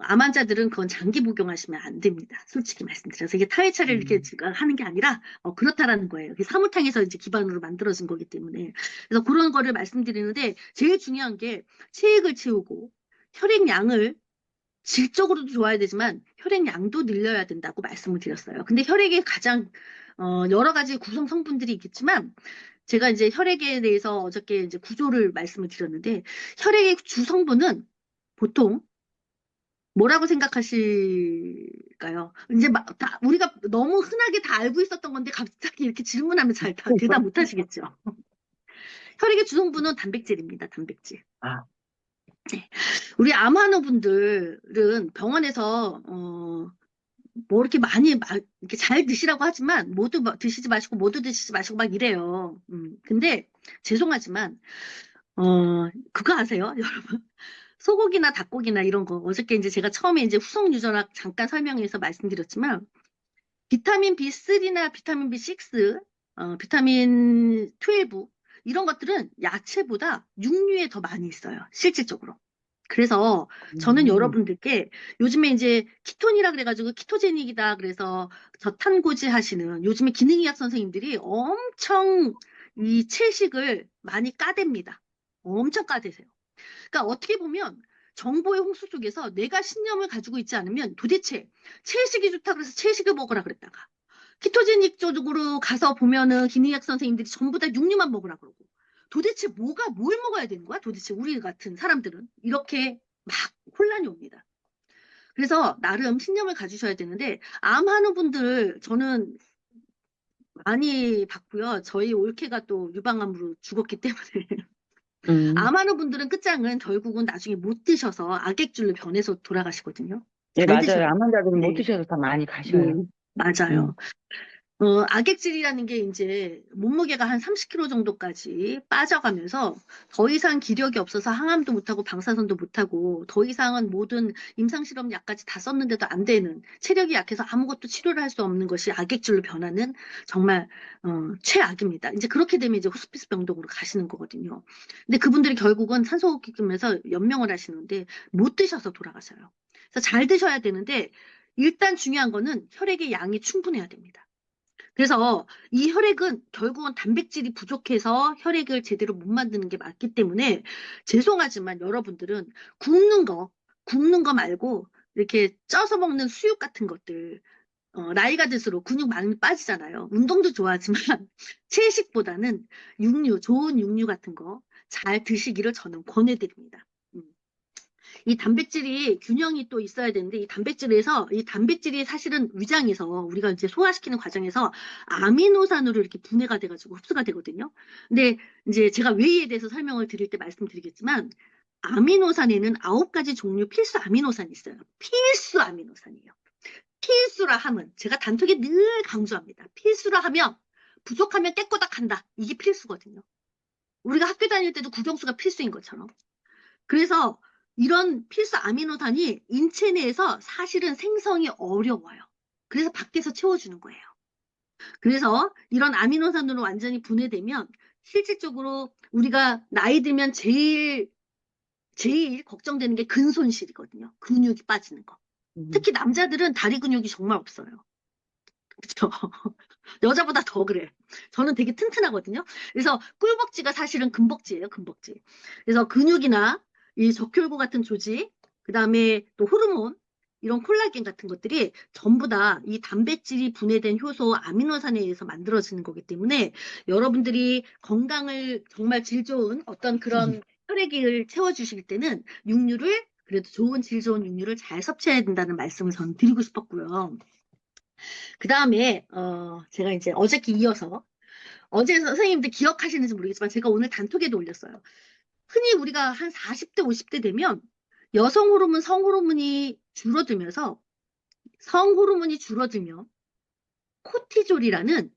[SPEAKER 3] 암 환자들은 그건 장기 복용하시면 안 됩니다. 솔직히 말씀드려서 이게 타회차를 이렇게 지금 하는 게 아니라 그렇다라는 거예요. 이게 사물탕에서 이제 기반으로 만들어진 거기 때문에. 그래서 그런 거를 말씀드리는데, 제일 중요한 게 체액을 채우고 혈액량을 질적으로도 좋아야 되지만 혈액량도 늘려야 된다고 말씀을 드렸어요. 근데 혈액에 가장 여러 가지 구성 성분들이 있겠지만, 제가 이제 혈액에 대해서 어저께 이제 구조를 말씀을 드렸는데, 혈액의 주성분은 보통 뭐라고 생각하실까요? 이제 우리가 너무 흔하게 다 알고 있었던 건데 갑자기 이렇게 질문하면 잘 대답 못 하시겠죠? 혈액의 주성분은 단백질입니다. 단백질. 네. 우리 암환우 분들은 병원에서 이렇게 많이 이렇게 잘 드시라고 하지만 모두 드시지 마시고 모두 드시지 마시고 막 이래요. 근데 죄송하지만 그거 아세요, 여러분? 소고기나 닭고기나 이런 거 어저께 이제 제가 처음에 이제 후속 유전학 잠깐 설명해서 말씀드렸지만, 비타민 B3나 비타민 B6, 비타민 12 이런 것들은 야채보다 육류에 더 많이 있어요, 실질적으로. 그래서 저는 여러분들께 요즘에 이제 키톤이라 그래가지고 키토제닉이다 그래서 저탄고지 하시는 요즘에 기능의학 선생님들이 엄청 이 채식을 많이 까댑니다. 엄청 까대세요. 그러니까 어떻게 보면 정보의 홍수 속에서 내가 신념을 가지고 있지 않으면 도대체 채식이 좋다 그래서 채식을 먹으라 그랬다가, 키토제닉 쪽으로 가서 보면은 기능의학 선생님들이 전부 다 육류만 먹으라 그러고, 도대체 뭘 먹어야 되는 거야? 도대체 우리 같은 사람들은 이렇게 막 혼란이 옵니다. 그래서 나름 신념을 가지셔야 되는데, 암하는 분들 저는 많이 봤고요. 저희 올케가 또 유방암으로 죽었기 때문에 암하는 분들은 끝장은 결국은 나중에 못 드셔서 악액줄로 변해서 돌아가시거든요.
[SPEAKER 4] 네,
[SPEAKER 3] 잘
[SPEAKER 4] 맞아요.
[SPEAKER 3] 드셔야
[SPEAKER 4] 암 환자들은 못
[SPEAKER 3] 네.
[SPEAKER 4] 드셔서 다 많이 가셔요.
[SPEAKER 3] 맞아요. 악액질이라는 게 이제 몸무게가 한 30kg 정도까지 빠져가면서 더 이상 기력이 없어서 항암도 못하고 방사선도 못하고 더 이상은 모든 임상실험 약까지 다 썼는데도 안 되는 체력이 약해서 아무것도 치료를 할 수 없는 것이 악액질로 변하는 정말 최악입니다. 이제 그렇게 되면 이제 호스피스 병동으로 가시는 거거든요. 근데 그분들이 결국은 산소호흡기면서 연명을 하시는데 못 드셔서 돌아가셔요. 그래서 잘 드셔야 되는데 일단 중요한 거는 혈액의 양이 충분해야 됩니다. 그래서 이 혈액은 결국은 단백질이 부족해서 혈액을 제대로 못 만드는 게 맞기 때문에 죄송하지만 여러분들은 굽는 거 말고 이렇게 쪄서 먹는 수육 같은 것들, 나이가 들수록 근육 많이 빠지잖아요. 운동도 좋아하지만 채식보다는 육류, 좋은 육류 같은 거 잘 드시기를 저는 권해드립니다. 음. 이 단백질이 균형이 또 있어야 되는데 이 단백질이 사실은 위장에서 우리가 이제 소화시키는 과정에서 아미노산으로 이렇게 분해가 돼가지고 흡수가 되거든요. 근데 이제 제가 웨이에 대해서 설명을 드릴 때 말씀드리겠지만 아미노산에는 9가지 종류 필수 아미노산이 있어요. 필수 아미노산이에요. 필수라 함은 제가 단톡에 늘 강조합니다. 필수라 하면 부족하면 깨꼬닥한다. 이게 필수거든요. 우리가 학교 다닐 때도 국영수가 필수인 것처럼. 그래서 이런 필수 아미노산이 인체 내에서 사실은 생성이 어려워요. 그래서 밖에서 채워주는 거예요. 그래서 이런 아미노산으로 완전히 분해되면 실질적으로 우리가 나이 들면 제일 걱정되는 게 근손실이거든요. 근육이 빠지는 거. 특히 남자들은 다리 근육이 정말 없어요. 그렇죠? 여자보다 더 그래. 저는 되게 튼튼하거든요. 그래서 꿀벅지가 사실은 금벅지예요, 금벅지. 그래서 근육이나 이 적혈구 같은 조직, 그 다음에 또 호르몬, 이런 콜라겐 같은 것들이 전부 다 이 단백질이 분해된 효소 아미노산에 의해서 만들어지는 거기 때문에 여러분들이 건강을 정말 질 좋은 어떤 그런 혈액을 채워주실 때는 육류를 그래도 좋은 질 좋은 육류를 잘 섭취해야 된다는 말씀을 저는 드리고 싶었고요. 그 다음에 제가 이제 어저께 이어서 어제 선생님들 기억하시는지 모르겠지만 제가 오늘 단톡에도 올렸어요. 흔히 우리가 한 40대 50대 되면 여성 호르몬 성 호르몬이 줄어들면서 성 호르몬이 줄어들면 코티졸이라는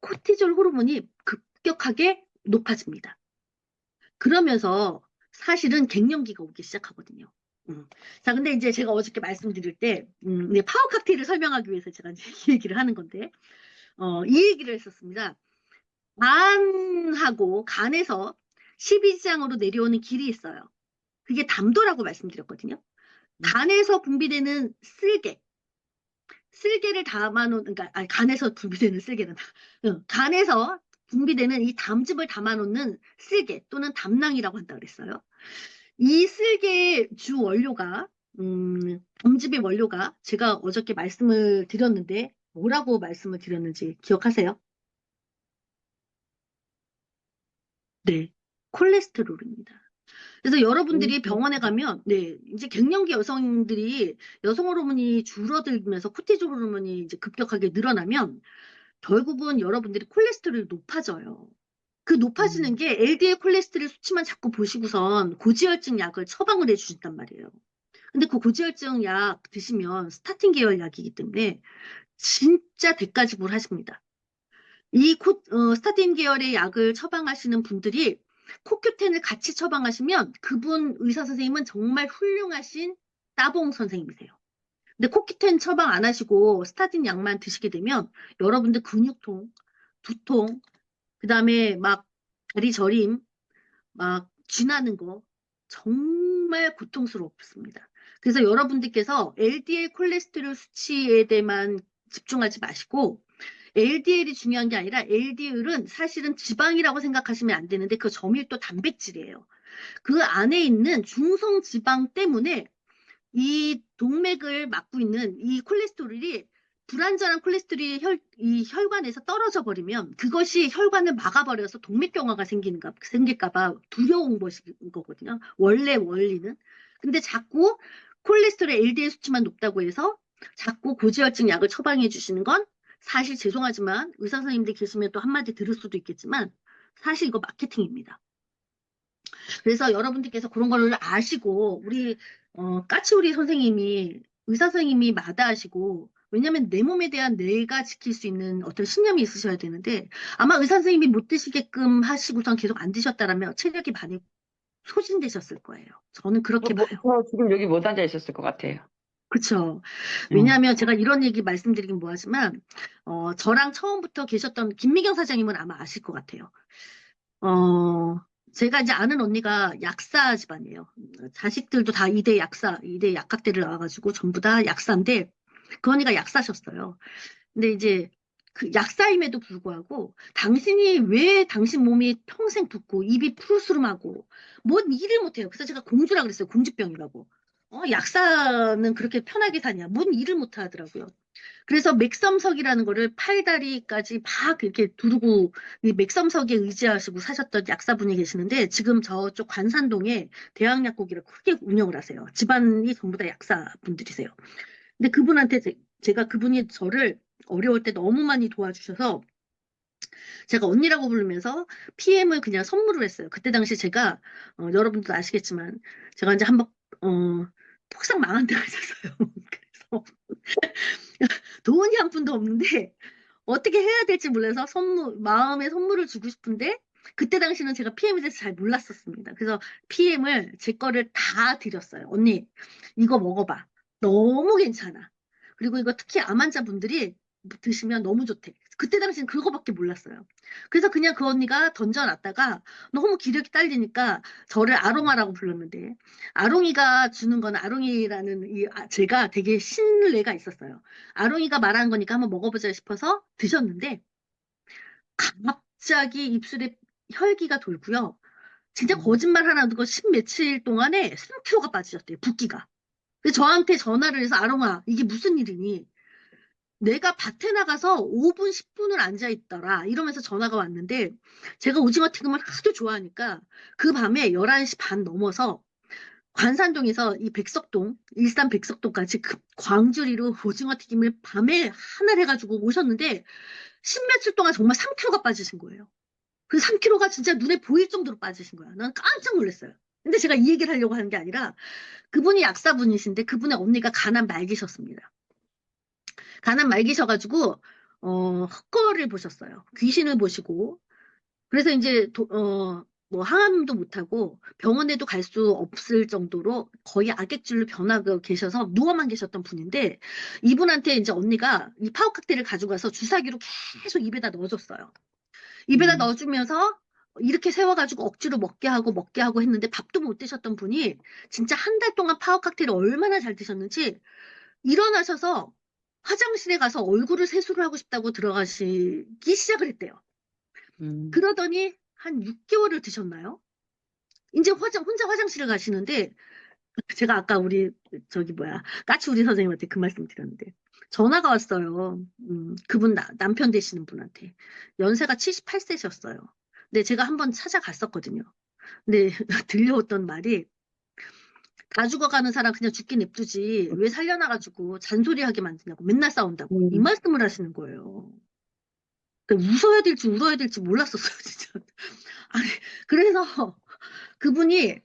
[SPEAKER 3] 코티졸 호르몬이 급격하게 높아집니다. 그러면서 사실은 갱년기가 오기 시작하거든요. 자, 근데 이제 제가 어저께 말씀드릴 때, 파워 칵테일을 설명하기 위해서 제가 이제 이 얘기를 하는 건데, 이 얘기를 했었습니다. 간에서 12지장으로 내려오는 길이 있어요. 그게 담도라고 말씀드렸거든요. 간에서 분비되는 쓸개를 담아놓은, 그러니까, 아니, 간에서 분비되는 쓸개는, 간에서 분비되는 이 담즙을 담아놓는 쓸개 또는 담낭이라고 한다 그랬어요. 이 쓸개의 주 원료가, 담즙의 원료가 제가 어저께 말씀을 드렸는데, 뭐라고 말씀을 드렸는지 기억하세요? 네, 콜레스테롤입니다. 그래서 여러분들이 병원에 가면, 네, 이제 갱년기 여성들이 여성 호르몬이 줄어들면서 코티졸 호르몬이 이제 급격하게 늘어나면 결국은 여러분들이 콜레스테롤이 높아져요. 그 높아지는 게 LDL 콜레스테롤 수치만 자꾸 보시고선 고지혈증 약을 처방을 해주신단 말이에요. 근데 그 고지혈증 약 드시면 스타틴 계열 약이기 때문에 진짜 대가지불하십니다. 스타틴 계열의 약을 처방하시는 분들이 코큐텐을 같이 처방하시면 그분 의사 선생님은 정말 훌륭하신 따봉 선생님이세요. 근데 코큐텐 처방 안 하시고 스타틴 약만 드시게 되면 여러분들 근육통, 두통, 그 다음에 막 다리 저림, 막 쥐나는 거 정말 고통스럽습니다. 그래서 여러분들께서 LDL 콜레스테롤 수치에 대해만 집중하지 마시고 LDL이 중요한 게 아니라 LDL은 사실은 지방이라고 생각하시면 안 되는데 그 저밀도 단백질이에요. 그 안에 있는 중성 지방 때문에 이 동맥을 막고 있는 이 콜레스테롤이 불완전한 콜레스테롤이 이 혈관에서 떨어져 버리면 그것이 혈관을 막아버려서 동맥경화가 생길까봐 두려운 것인 거거든요. 원래 원리는. 근데 자꾸 콜레스테롤 LDL 수치만 높다고 해서 자꾸 고지혈증 약을 처방해 주시는 건 사실 죄송하지만 의사 선생님들 계시면 또 한마디 들을 수도 있겠지만 사실 이거 마케팅입니다. 그래서 여러분들께서 그런 거를 아시고 우리 까치우리 선생님이 의사 선생님이 마다하시고 왜냐면 내 몸에 대한 내가 지킬 수 있는 어떤 신념이 있으셔야 되는데 아마 의사 선생님이 못 드시게끔 하시고선 계속 안 드셨다라면 체력이 많이 소진되셨을 거예요. 저는 그렇게 봐요.
[SPEAKER 4] 저 지금 여기 못 앉아 있었을 것 같아요.
[SPEAKER 3] 그쵸.
[SPEAKER 4] 음.
[SPEAKER 3] 왜냐하면 제가 이런 얘기 말씀드리긴 뭐하지만, 저랑 처음부터 계셨던 김미경 사장님은 아마 아실 것 같아요. 제가 이제 아는 언니가 약사 집안이에요. 자식들도 다 이대 약학대를 나와가지고 전부 다 약사인데, 그 언니가 약사셨어요. 근데 이제 그 약사임에도 불구하고, 당신이 왜 당신 몸이 평생 붓고, 입이 푸르스름하고, 뭔 일을 못해요. 그래서 제가 공주라 그랬어요. 공주병이라고. 약사는 그렇게 편하게 사냐. 뭔 일을 못 하더라고요. 그래서 맥섬석이라는 거를 팔다리까지 막 이렇게 두르고 이 맥섬석에 의지하시고 사셨던 약사분이 계시는데 지금 저쪽 관산동에 대학약국이를 크게 운영을 하세요. 집안이 전부 다 약사분들이세요. 근데 그분한테 제가 그분이 저를 어려울 때 너무 많이 도와주셔서 제가 언니라고 부르면서 PM을 그냥 선물을 했어요. 그때 당시 제가 여러분도 아시겠지만 제가 이제 한번 폭삭 망한 데가 있었어요. 그래서 돈이 한 푼도 없는데 어떻게 해야 될지 몰라서 마음의 선물을 주고 싶은데 그때 당시는 제가 PM에 대해서 잘 몰랐었습니다. 그래서 PM을 제 거를 다 드렸어요. 언니 이거 먹어봐. 너무 괜찮아. 그리고 이거 특히 암 환자분들이 드시면 너무 좋대. 그때 당시는 그거밖에 몰랐어요. 그래서 그냥 그 언니가 던져놨다가 너무 기력이 딸리니까 저를 아롱아라고 불렀는데 아롱이가 주는 건 아롱이라는 제가 되게 신뢰가 있었어요. 아롱이가 말한 거니까 한번 먹어보자 싶어서 드셨는데 갑자기 입술에 혈기가 돌고요. 진짜 거짓말 하나 안 듣고 십몇칠 동안에 3kg가 빠지셨대요. 붓기가. 그래서 저한테 전화를 해서 아롱아 이게 무슨 일이니? 내가 밭에 나가서 5분, 10분을 앉아있더라. 이러면서 전화가 왔는데, 제가 오징어 튀김을 하도 좋아하니까, 그 밤에 11시 반 넘어서, 관산동에서 이 백석동, 일산 백석동까지 그 광주리로 오징어 튀김을 밤에 하나를 해가지고 오셨는데, 십몇칠 동안 정말 3kg가 빠지신 거예요. 그 3kg가 진짜 눈에 보일 정도로 빠지신 거야. 난 깜짝 놀랐어요. 근데 제가 이 얘기를 하려고 하는 게 아니라, 그분이 약사분이신데, 그분의 언니가 간암 말기셨습니다. 간암 말기셔가지고 헛거를 보셨어요. 귀신을 보시고 그래서 이제 뭐 항암도 못하고 병원에도 갈 수 없을 정도로 거의 악액질로 변하고 계셔서 누워만 계셨던 분인데 이분한테 이제 언니가 이 파워 칵테일을 가져가서 주사기로 계속 입에다 넣어줬어요. 입에다 넣어주면서 이렇게 세워가지고 억지로 먹게 하고 했는데 밥도 못 드셨던 분이 진짜 한 달 동안 파워 칵테일을 얼마나 잘 드셨는지 일어나셔서 화장실에 가서 얼굴을 세수를 하고 싶다고 들어가시기 시작을 했대요. 그러더니 한 6개월을 드셨나요? 이제 혼자 화장실을 가시는데 제가 아까 까치 우리 선생님한테 그 말씀 드렸는데 전화가 왔어요. 그분 남편 되시는 분한테. 연세가 78세셨어요. 근데 제가 한번 찾아갔었거든요. 근데 들려왔던 말이 다 죽어가는 사람 그냥 죽게 냅두지 왜 살려놔가지고 잔소리하게 만드냐고 맨날 싸운다고 이 말씀을 하시는 거예요. 그러니까 웃어야 될지 울어야 될지 몰랐었어요 진짜. 아니 그래서 그분이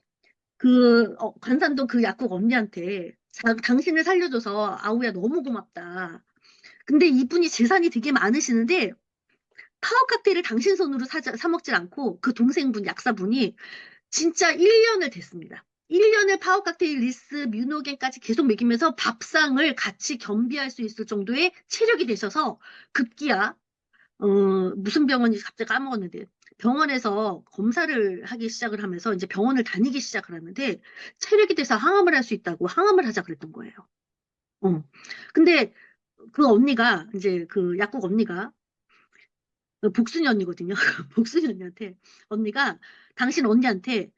[SPEAKER 3] 관산동 그 약국 언니한테 당신을 살려줘서 아우야 너무 고맙다. 근데 이분이 재산이 되게 많으시는데 파워 칵테일을 당신 손으로 사 먹질 않고 그 동생분 약사분이 진짜 1년을 됐습니다. 1년을 파워 칵테일, 리스, 뮤노겐까지 계속 먹이면서 밥상을 같이 겸비할 수 있을 정도의 체력이 되셔서 급기야 무슨 병원인지 갑자기 까먹었는데 병원에서 검사를 하기 시작을 하면서 이제 병원을 다니기 시작을 하는데 체력이 돼서 항암을 할 수 있다고 항암을 하자 그랬던 거예요. 근데 그 언니가 이제 그 약국 언니가 복순이 언니거든요. 복순이 언니가 당신 언니한테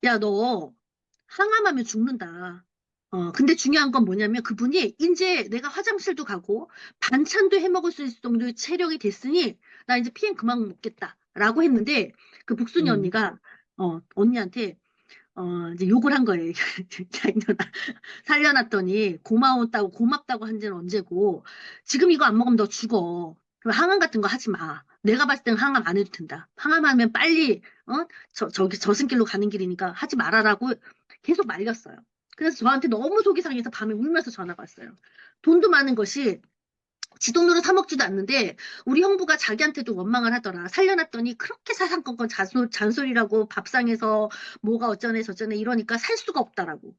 [SPEAKER 3] 야, 너 항암하면 죽는다. 근데 중요한 건 뭐냐면 그분이 이제 내가 화장실도 가고 반찬도 해 먹을 수 있을 정도의 체력이 됐으니 나 이제 PM 그만 먹겠다. 라고 했는데 그 복순이 언니가 언니한테 이제 욕을 한 거예요. 살려놨더니 고맙다고 한 지는 언제고 지금 이거 안 먹으면 너 죽어. 그럼 항암 같은 거 하지 마. 내가 봤을 땐 항암 안 해도 된다. 항암하면 빨리 저승길로 가는 길이니까 하지 말아라고 계속 말렸어요. 그래서 저한테 너무 속이 상해서 밤에 울면서 전화가 왔어요. 돈도 많은 것이 지돈으로 사 먹지도 않는데 우리 형부가 자기한테도 원망을 하더라. 살려놨더니 그렇게 사상건건 잔소리라고 밥상에서 뭐가 어쩌네 저쩌네 이러니까 살 수가 없다라고.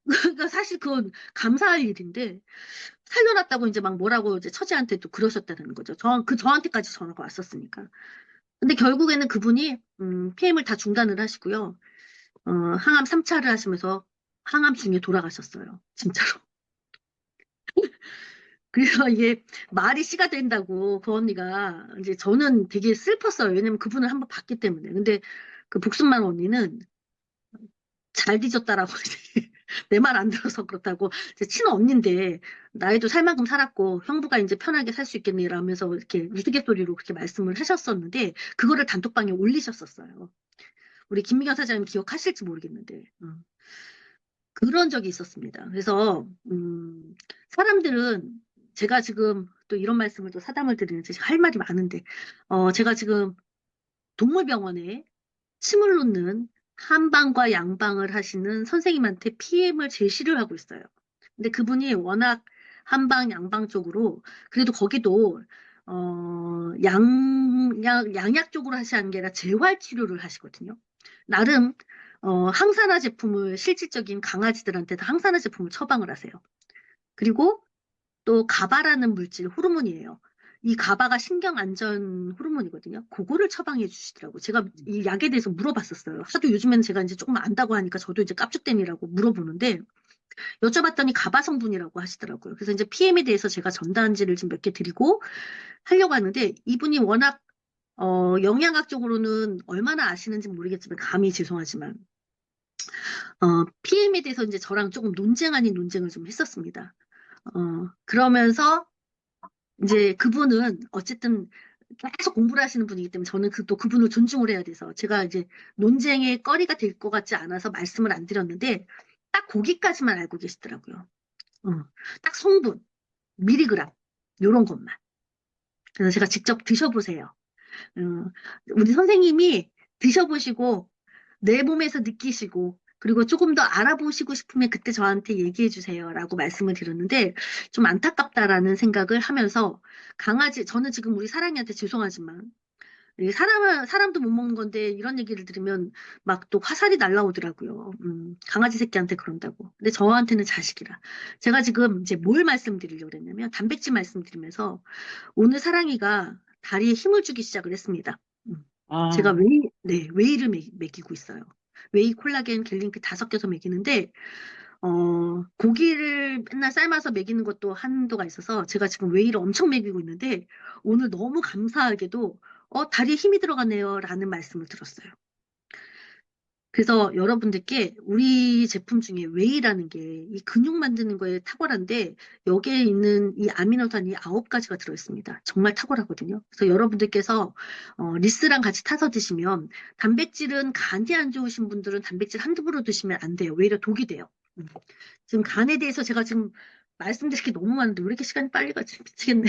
[SPEAKER 3] 그러니까 사실 그건 감사할 일인데 살려놨다고 이제 막 뭐라고 이제 처제한테도 그러셨다는 거죠. 저한테까지 전화가 왔었으니까. 근데 결국에는 그분이 PM을 다 중단을 하시고요. 항암 3차를 하시면서 항암 중에 돌아가셨어요. 진짜로. 그래서 이게 말이 씨가 된다고 그 언니가 이제 저는 되게 슬펐어요. 왜냐면 그분을 한번 봤기 때문에. 근데 그 복순만 언니는 잘 뒤졌다라고 내 말 안 들어서 그렇다고 제 친언 언니인데 나이도 살 만큼 살았고 형부가 이제 편하게 살 수 있겠니라면서 이렇게 우스갯소리로 그렇게 말씀을 하셨었는데 그거를 단톡방에 올리셨었어요. 우리 김미경 사장님 기억하실지 모르겠는데 그런 적이 있었습니다. 그래서 사람들은 제가 지금 또 이런 말씀을 또 사담을 드리는지 할 말이 많은데 제가 지금 동물병원에 침을 놓는 한방과 양방을 하시는 선생님한테 PM을 제시를 하고 있어요. 근데 그분이 워낙 한방, 양방 쪽으로 그래도 거기도 양약 쪽으로 하시는 게 아니라 재활치료를 하시거든요. 나름 항산화 제품을 실질적인 강아지들한테 다 항산화 제품을 처방을 하세요. 그리고 또 가바라는 물질 호르몬이에요. 이 가바가 신경 안전 호르몬이거든요. 그거를 처방해 주시더라고. 제가 이 약에 대해서 물어봤었어요. 하도 요즘에는 제가 이제 조금 안다고 하니까 저도 이제 깝죽댐이라고 물어보는데 여쭤봤더니 가바 성분이라고 하시더라고요. 그래서 이제 PM에 대해서 제가 전단지를 지금 몇 개 드리고 하려고 하는데 이분이 워낙 영양학적으로는 얼마나 아시는지 모르겠지만 감히 죄송하지만 PM에 대해서 이제 저랑 조금 논쟁 아닌 논쟁을 좀 했었습니다. 그러면서 이제 그분은 어쨌든 계속 공부를 하시는 분이기 때문에 저는 또 그분을 존중을 해야 돼서 제가 이제 논쟁의 거리가 될 것 같지 않아서 말씀을 안 드렸는데 딱 거기까지만 알고 계시더라고요. 딱 성분, 미리그램 요런 것만. 그래서 제가 직접 드셔보세요. 우리 선생님이 드셔보시고 내 몸에서 느끼시고 그리고 조금 더 알아보시고 싶으면 그때 저한테 얘기해 주세요라고 말씀을 드렸는데 좀 안타깝다라는 생각을 하면서 저는 지금 우리 사랑이한테 죄송하지만 이 사람도 못 먹는 건데 이런 얘기를 들으면 막 또 화살이 날라오더라고요. 강아지 새끼한테 그런다고. 근데 저한테는 자식이라. 제가 지금 이제 뭘 말씀드리려고 그랬냐면 단백질 말씀드리면서 오늘 사랑이가 다리에 힘을 주기 시작을 했습니다. 제가
[SPEAKER 4] 아,
[SPEAKER 3] 웨이를 먹이고 있어요. 웨이, 콜라겐, 갤린피 5개서 먹이는데, 고기를 맨날 삶아서 먹이는 것도 한도가 있어서 제가 지금 웨이를 엄청 먹이고 있는데, 오늘 너무 감사하게도, 다리에 힘이 들어가네요. 라는 말씀을 들었어요. 그래서 여러분들께 우리 제품 중에 웨이라는 게 이 근육 만드는 거에 탁월한데 여기에 있는 이 아미노산이 9가지가 들어있습니다. 정말 탁월하거든요. 그래서 여러분들께서 리스랑 같이 타서 드시면 단백질은 간이 안 좋으신 분들은 단백질 한두 그릇 드시면 안 돼요. 오히려 독이 돼요. 지금 간에 대해서 제가 지금 말씀드릴 게 너무 많은데 왜 이렇게 시간이 빨리 가지 미치겠네.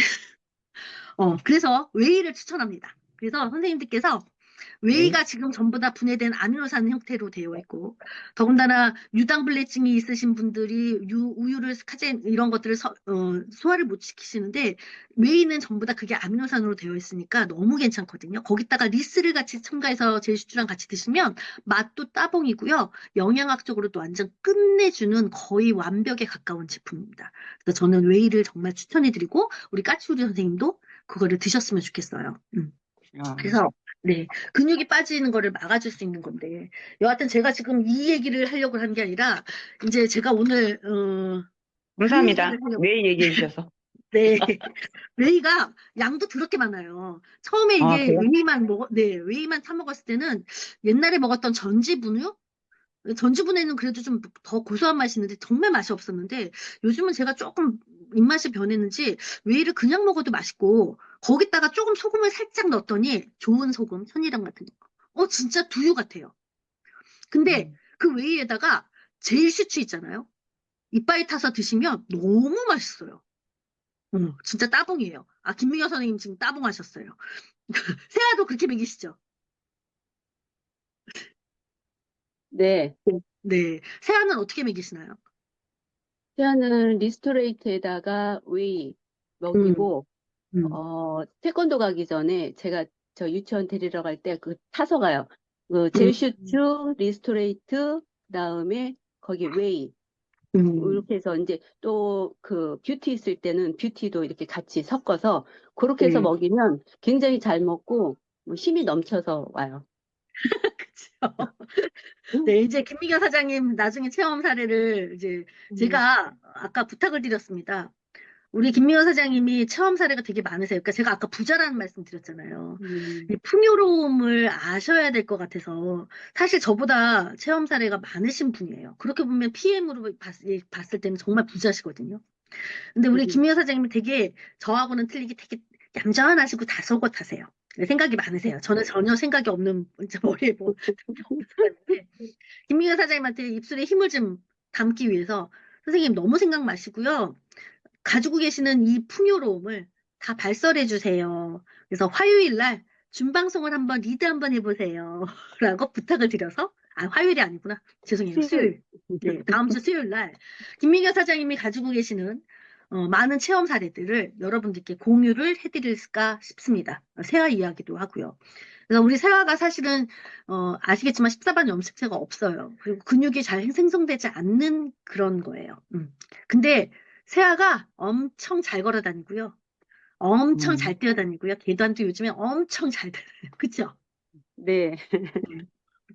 [SPEAKER 3] 그래서 웨이를 추천합니다. 그래서 선생님들께서
[SPEAKER 4] 네.
[SPEAKER 3] 웨이가 지금 전부 다 분해된 아미노산 형태로 되어 있고 더군다나 유당불내증이 있으신 분들이 우유를 카제인 이런 것들을 소화를 못 시키시는데 웨이는 전부 다 그게 아미노산으로 되어 있으니까 너무 괜찮거든요. 거기다가 리스를 같이 첨가해서 제슈주랑 같이 드시면 맛도 따봉이고요. 영양학적으로도 완전 끝내주는 거의 완벽에 가까운 제품입니다. 그래서 저는 웨이를 정말 추천해드리고 우리 까치우리 선생님도 그거를 드셨으면 좋겠어요.
[SPEAKER 4] 아,
[SPEAKER 3] 그래서 네 근육이 빠지는 거를 막아줄 수 있는 건데 여하튼 제가 지금 이 얘기를 하려고 한 게 아니라 이제 제가 오늘 그 얘기를
[SPEAKER 4] 감사합니다.
[SPEAKER 3] 하려고
[SPEAKER 4] 왜 얘기해 주셔서.
[SPEAKER 3] 네 웨이가 양도 그렇게 많아요. 처음에
[SPEAKER 4] 아,
[SPEAKER 3] 이게
[SPEAKER 4] 그래요?
[SPEAKER 3] 웨이만 사 먹었을 때는 옛날에 먹었던 전지분유는 그래도 좀 더 고소한 맛이 있는데 정말 맛이 없었는데 요즘은 제가 조금 입맛이 변했는지 웨이를 그냥 먹어도 맛있고 거기다가 조금 소금을 살짝 넣었더니 좋은 소금, 천일염 같은 거. 진짜 두유 같아요. 근데
[SPEAKER 4] 음.
[SPEAKER 3] 그 웨이에다가 제일슈츠 있잖아요. 이빨 타서 드시면 너무 맛있어요. 진짜 따봉이에요. 아, 김미경 선생님 지금 따봉하셨어요. 세아도 그렇게 먹이시죠?
[SPEAKER 2] 네.
[SPEAKER 3] 네. 세아는 어떻게 먹이시나요?
[SPEAKER 2] 태아는 리스토레이트에다가 웨이, 먹이고,
[SPEAKER 3] 음.
[SPEAKER 2] 태권도 가기 전에 제가 저 유치원 데리러 갈 때 그 타서 가요. 그
[SPEAKER 3] 음.
[SPEAKER 2] 젤슈트, 리스토레이트, 그다음에 거기 웨이.
[SPEAKER 3] 음.
[SPEAKER 2] 이렇게 해서 이제 또 그 뷰티 있을 때는 뷰티도 이렇게 같이 섞어서 그렇게 해서
[SPEAKER 3] 네.
[SPEAKER 2] 먹이면 굉장히 잘 먹고 뭐 힘이 넘쳐서 와요.
[SPEAKER 3] 그쵸. 네, 이제 김미경 사장님 나중에 체험 사례를 이제
[SPEAKER 2] 음,
[SPEAKER 3] 제가 아까 부탁을 드렸습니다. 우리 김미경 사장님이 체험 사례가 되게 많으세요. 그러니까 제가 아까 부자라는 말씀 드렸잖아요.
[SPEAKER 2] 음,
[SPEAKER 3] 이 풍요로움을 아셔야 될 것 같아서 사실 저보다 체험 사례가 많으신 분이에요. 그렇게 보면 PM으로 봤을 때는 정말 부자시거든요. 근데 우리
[SPEAKER 2] 음.
[SPEAKER 3] 김미경 사장님은 되게 저하고는 틀리게 되게 얌전하시고 다소곳하세요. 생각이 많으세요. 저는 전혀 생각이 없는 진짜 머리에 뭐 없는 사람인데 김미경 사장님한테 입술에 힘을 좀 담기 위해서 선생님 너무 생각 마시고요. 가지고 계시는 이 풍요로움을 다 발설해 주세요. 그래서 화요일 날 준방송을 한번 리드 한번 해보세요. 라고 부탁을 드려서 화요일이 아니구나. 죄송해요. 수요일. 네, 다음 주 수요일 날 김미경 사장님이 가지고 계시는 많은 체험 사례들을 여러분들께 공유를 해드릴까 싶습니다. 세아 이야기도 하고요. 그래서 우리 세아가 사실은 아시겠지만 14반 염색체가 없어요. 그리고 근육이 잘 생성되지 않는 그런 거예요. 근데 세아가 엄청 잘 걸어 다니고요. 엄청
[SPEAKER 4] 음.
[SPEAKER 3] 잘 뛰어다니고요. 계단도 요즘에 엄청 잘 다녀요. 그쵸?
[SPEAKER 2] 네.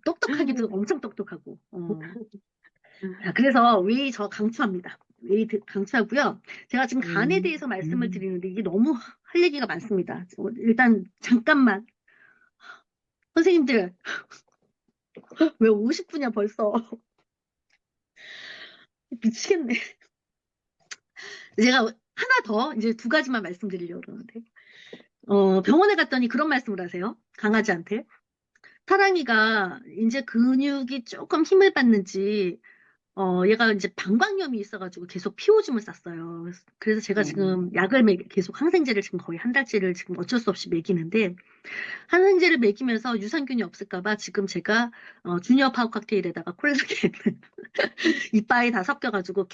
[SPEAKER 3] 똑똑하기도 엄청 똑똑하고. 자, 그래서 웨이 저 강추합니다. 웨이 강추하고요. 제가 지금 간에
[SPEAKER 2] 음,
[SPEAKER 3] 대해서 말씀을 드리는데 이게 너무 할 얘기가 많습니다. 일단 잠깐만. 선생님들 왜 50분이야 벌써. 미치겠네. 제가 하나 더 이제 두 가지만 말씀드리려고 그러는데 병원에 갔더니 그런 말씀을 하세요. 강아지한테. 사랑이가 이제 근육이 조금 힘을 받는지 얘가 이제 방광염이 있어가지고 계속 피오줌을 쌌어요. 그래서 제가 지금 약을 계속 항생제를 지금 거의 한 달치를 지금 어쩔 수 없이 먹이는데 항생제를 먹이면서 유산균이 없을까봐 지금 제가 주니어 파워 칵테일에다가 콜라겐 이빠이 다 섞여가지고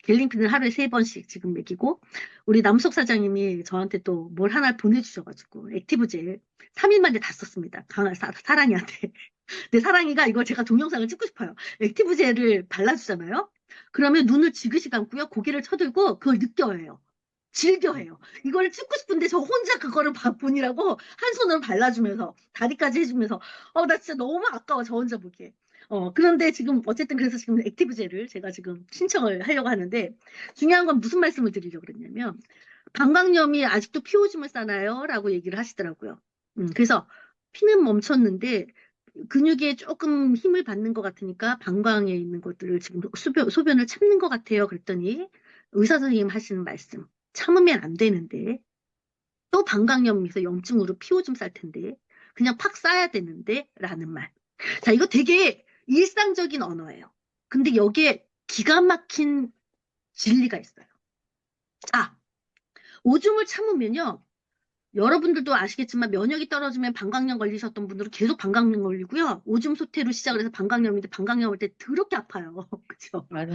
[SPEAKER 3] 겔링핀을 하루에 3번씩 지금 먹이고 우리 남숙 사장님이 저한테 또 뭘 하나 보내주셔가지고 액티브젤 3일 만에 다 썼습니다. 사랑이한테. 근데 사랑이가 이걸 제가 동영상을 찍고 싶어요. 액티브젤을 발라주잖아요. 그러면 눈을 지그시 감고요. 고개를 쳐들고 그걸 느껴해요. 즐겨해요. 이걸 찍고 싶은데 저 혼자 그거를 보느라고 한 손으로 발라주면서 다리까지 해주면서 나 진짜 너무 아까워 저 혼자 보기에. 그런데 지금 어쨌든 그래서 지금 액티브젤을 제가 지금 신청을 하려고 하는데 중요한 건 무슨 말씀을 드리려고 그랬냐면 방광염이 아직도 피오줌을 싸나요? 라고 얘기를 하시더라고요. 그래서 피는 멈췄는데 근육에 조금 힘을 받는 것 같으니까 방광에 있는 것들을 지금 소변을 참는 것 같아요. 그랬더니 의사 선생님 하시는 말씀. 참으면 안 되는데 또 방광염에서 염증으로 피오줌 쌀 텐데 그냥 팍 싸야 되는데 라는 말. 자, 이거 되게 일상적인 언어예요. 근데 여기에 기가 막힌 진리가 있어요. 자, 오줌을 참으면요. 여러분들도 아시겠지만 면역이 떨어지면 방광염 걸리셨던 분들은 계속 방광염 걸리고요. 오줌 소태로 시작을 해서 방광염인데 방광염 올 때 더럽게 아파요. 그렇죠?
[SPEAKER 4] 맞아.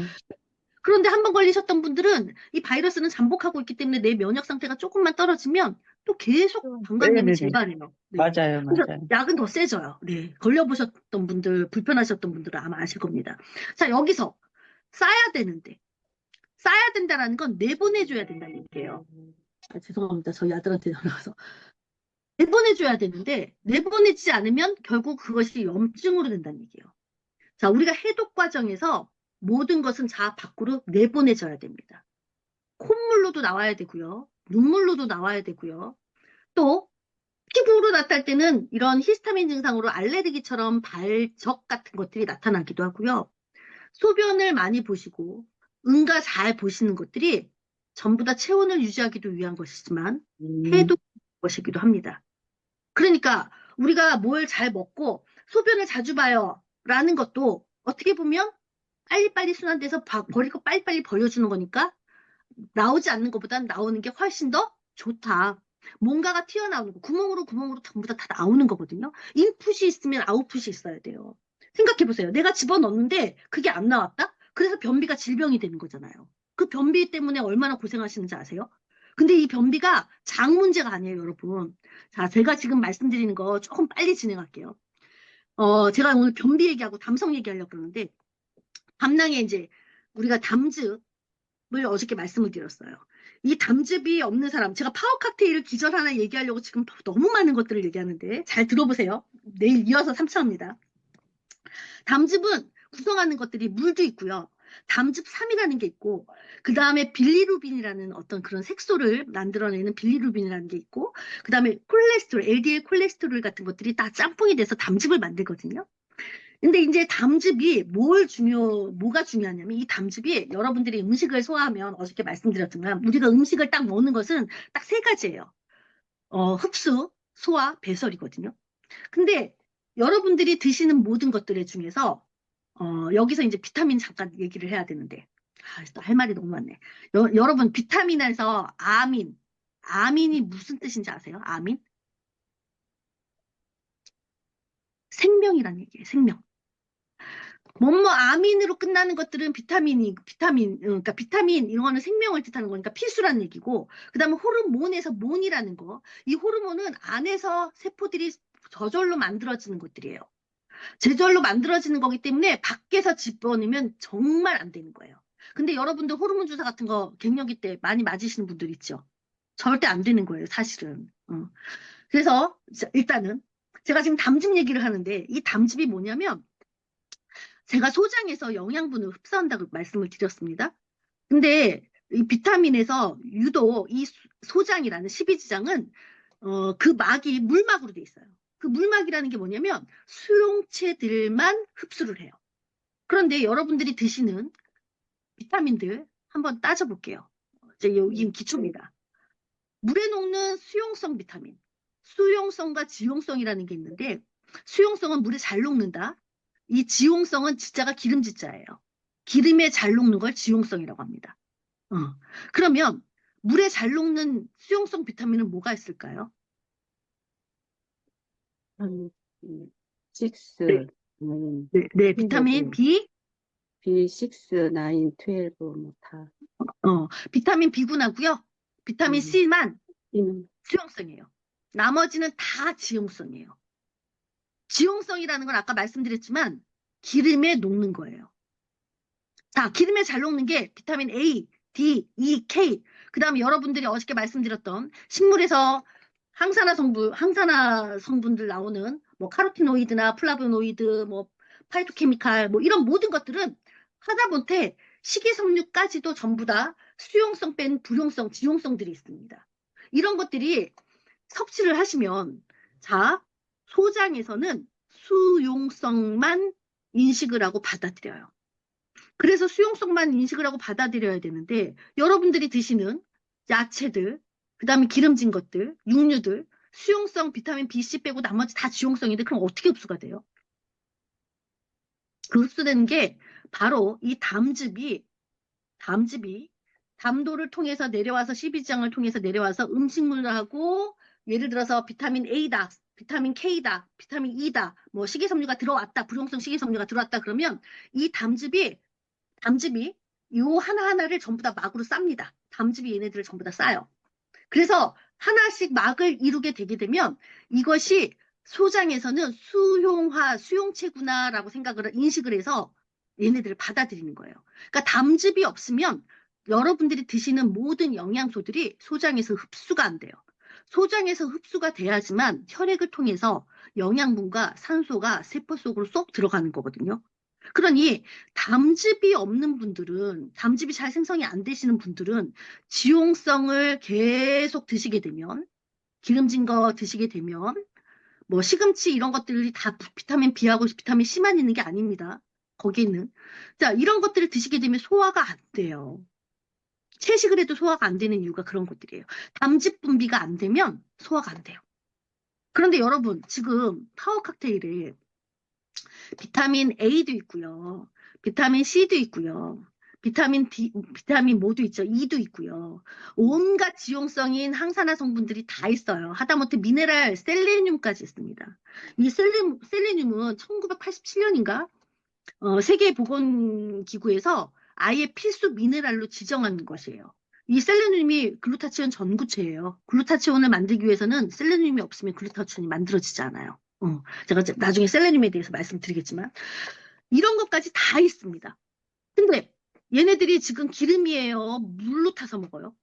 [SPEAKER 3] 그런데 한 번 걸리셨던 분들은 이 바이러스는 잠복하고 있기 때문에 내 면역 상태가 조금만 떨어지면 또 계속 방광염이
[SPEAKER 4] 네네네.
[SPEAKER 3] 재발해요. 네.
[SPEAKER 4] 맞아요,
[SPEAKER 3] 그래서
[SPEAKER 4] 맞아요.
[SPEAKER 3] 약은 더 세져요. 네. 걸려보셨던 분들, 불편하셨던 분들은 아마 아실 겁니다. 자, 여기서 싸야 되는데, 싸야 된다라는 건 내보내줘야 된다는 얘기예요. 죄송합니다. 저희 아들한테 전화와서. 내보내줘야 되는데, 내보내지 않으면 결국 그것이 염증으로 된다는 얘기예요. 자, 우리가 해독 과정에서 모든 것은 자 밖으로 내보내져야 됩니다. 콧물로도 나와야 되고요. 눈물로도 나와야 되고요. 또 피부로 나타날 때는 이런 히스타민 증상으로 알레르기처럼 발적 같은 것들이 나타나기도 하고요. 소변을 많이 보시고 응가 잘 보시는 것들이 전부 다 체온을 유지하기도 위한 것이지만 해독 것이기도 합니다. 그러니까 우리가 뭘 잘 먹고 소변을 자주 봐요 라는 것도 어떻게 보면 빨리빨리 순환돼서 버릴 거 빨리빨리 버려주는 거니까 나오지 않는 것보단 나오는 게 훨씬 더 좋다. 뭔가가 튀어나오는 거, 구멍으로 전부 다 나오는 거거든요. 인풋이 있으면 아웃풋이 있어야 돼요. 생각해보세요. 내가 집어넣는데 그게 안 나왔다? 그래서 변비가 질병이 되는 거잖아요. 그 변비 때문에 얼마나 고생하시는지 아세요? 근데 이 변비가 장 문제가 아니에요, 여러분. 자, 제가 지금 말씀드리는 거 조금 빨리 진행할게요. 제가 오늘 변비 얘기하고 담성 얘기하려고 그러는데, 담낭에 이제 우리가 담즙을 어저께 말씀을 드렸어요. 이 담즙이 없는 사람, 제가 파워 칵테일을 기절 하나 얘기하려고 지금 너무 많은 것들을 얘기하는데, 잘 들어보세요. 내일 이어서 3차입니다. 담즙은 구성하는 것들이 물도 있고요. 담즙3이라는 게 있고, 그 다음에 빌리루빈이라는 어떤 그런 색소를 만들어내는 빌리루빈이라는 게 있고, 그 다음에 콜레스테롤, LDL 콜레스테롤 같은 것들이 다 짬뽕이 돼서 담즙을 만들거든요. 근데 이제 담즙이 뭐가 중요하냐면, 이 담즙이 여러분들이 음식을 소화하면 어저께 말씀드렸지만, 우리가 음식을 딱 먹는 것은 딱 세 가지예요. 흡수, 소화, 배설이거든요. 근데 여러분들이 드시는 모든 것들 중에서 여기서 이제 비타민 잠깐 얘기를 해야 되는데, 또 할 말이 너무 많네. 여러분, 비타민에서 아민이 무슨 뜻인지 아세요? 아민? 생명이란 얘기예요, 생명. 아민으로 끝나는 것들은 그러니까 비타민, 이런 거는 생명을 뜻하는 거니까 필수라는 얘기고, 그 다음에 호르몬에서 몬이라는 거. 이 호르몬은 안에서 세포들이 저절로 만들어지는 것들이에요. 제절로 만들어지는 거기 때문에 밖에서 집어넣으면 정말 안 되는 거예요. 근데 여러분들 호르몬 주사 같은 거 갱년기 때 많이 맞으시는 분들 있죠? 절대 안 되는 거예요, 사실은. 그래서 일단은 제가 지금 담즙 얘기를 하는데, 이 담즙이 뭐냐면, 제가 소장에서 영양분을 흡수한다고 말씀을 드렸습니다. 근데 이 비타민에서 유독 이 소장이라는 12지장은 그 막이 물막으로 돼 있어요. 그 물막이라는 게 뭐냐면 수용체들만 흡수를 해요. 그런데 여러분들이 드시는 비타민들 한번 따져볼게요. 이제 여기 기초입니다. 물에 녹는 수용성 비타민. 수용성과 지용성이라는 게 있는데, 수용성은 물에 잘 녹는다. 이 지용성은 지자가 기름지자예요. 기름에 잘 녹는 걸 지용성이라고 합니다. 그러면 물에 잘 녹는 수용성 비타민은 뭐가 있을까요?
[SPEAKER 2] 6,
[SPEAKER 3] 네. 네, 비타민 B,
[SPEAKER 2] B6, 9, 12, 뭐 다.
[SPEAKER 3] 비타민 B군하고요. 비타민 C만
[SPEAKER 2] B는
[SPEAKER 3] 수용성이에요. 나머지는 다 지용성이에요. 지용성이라는 건 아까 말씀드렸지만 기름에 녹는 거예요. 자, 기름에 잘 녹는 게 비타민 A, D, E, K. 그 다음에 여러분들이 어저께 말씀드렸던 식물에서 항산화 성분들 나오는 뭐 카로티노이드나 플라보노이드, 뭐 파이토케미칼, 뭐 이런 모든 것들은 하다못해 식이섬유까지도 전부 다 수용성 뺀 불용성, 지용성들이 있습니다. 이런 것들이 섭취를 하시면, 자, 소장에서는 수용성만 인식을 하고 받아들여요. 그래서 수용성만 인식을 하고 받아들여야 되는데, 여러분들이 드시는 야채들, 그 다음에 기름진 것들, 육류들, 수용성 비타민 B, C 빼고 나머지 다 지용성인데, 그럼 어떻게 흡수가 돼요? 그 흡수되는 게 바로 이 담즙이 담도를 통해서 내려와서 12지장을 통해서 내려와서 음식물하고, 예를 들어서 비타민 A다, 비타민 K다, 비타민 E다, 뭐 식이섬유가 들어왔다, 불용성 식이섬유가 들어왔다 그러면 이 담즙이 요 하나하나를 전부 다 막으로 쌉니다. 담즙이 얘네들을 전부 다 싸요. 그래서 하나씩 막을 이루게 되게 되면 이것이 소장에서는 수용체구나라고 인식을 해서 얘네들을 받아들이는 거예요. 그러니까 담즙이 없으면 여러분들이 드시는 모든 영양소들이 소장에서 흡수가 안 돼요. 소장에서 흡수가 돼야지만 혈액을 통해서 영양분과 산소가 세포 속으로 쏙 들어가는 거거든요. 그러니 담즙이 없는 분들은, 담즙이 잘 생성이 안 되시는 분들은 지용성을 계속 드시게 되면, 기름진 거 드시게 되면, 뭐 시금치 이런 것들이 다 비타민 B하고 비타민 C만 있는 게 아닙니다. 거기에 있는. 자, 이런 것들을 드시게 되면 소화가 안 돼요. 채식을 해도 소화가 안 되는 이유가 그런 것들이에요. 담즙 분비가 안 되면 소화가 안 돼요. 그런데 여러분, 지금 파워 칵테일에 비타민 A도 있고요. 비타민 C도 있고요. 비타민 D, 비타민 뭐도 있죠. E도 있고요. 온갖 지용성인 항산화 성분들이 다 있어요. 하다못해 미네랄 셀레늄까지 있습니다. 이 셀레늄은 1987년인가 세계보건기구에서 아예 필수 미네랄로 지정한 것이에요. 이 셀레늄이 글루타치온 전구체예요. 글루타치온을 만들기 위해서는 셀레늄이 없으면 글루타치온이 만들어지지 않아요. 제가 이제 나중에 셀레늄에 대해서 말씀드리겠지만 이런 것까지 다 있습니다. 근데 얘네들이 지금 기름이에요? 물로 타서 먹어요?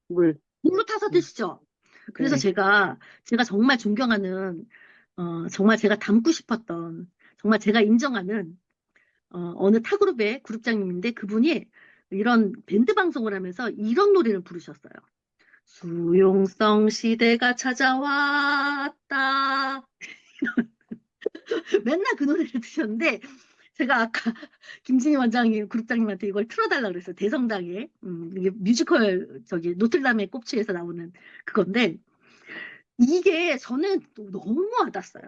[SPEAKER 2] 물.
[SPEAKER 3] 물로 타서 드시죠? 그래서
[SPEAKER 2] 네.
[SPEAKER 3] 제가 정말 존경하는, 정말 제가 닮고 싶었던, 정말 제가 인정하는, 어느 타그룹의 그룹장님인데 그분이 이런 밴드 방송을 하면서 이런 노래를 부르셨어요. 수용성 시대가 찾아왔다. 맨날 그 노래를 드셨는데 제가 아까 김진희 원장님, 그룹장님한테 이걸 틀어달라 그랬어요. 대성당에. 이게 뮤지컬, 노틀담의 꼽취에서 나오는 그건데, 이게 저는 또 너무 와닿았어요.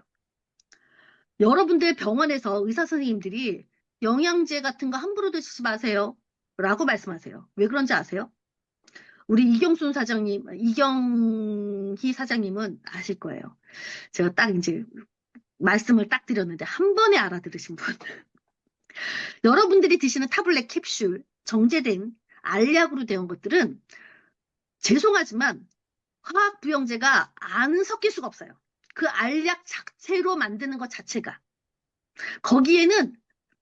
[SPEAKER 3] 여러분들 병원에서 의사 선생님들이 영양제 같은 거 함부로 드시지 마세요. 라고 말씀하세요. 왜 그런지 아세요? 우리 이경희 사장님은 아실 거예요. 제가 딱 이제 말씀을 딱 드렸는데, 한 번에 알아들으신 분. 여러분들이 드시는 타블렛 캡슐, 정제된 알약으로 되어 것들은 죄송하지만 화학 부영제가 안 섞일 수가 없어요. 그 알약 자체로 만드는 것 자체가. 거기에는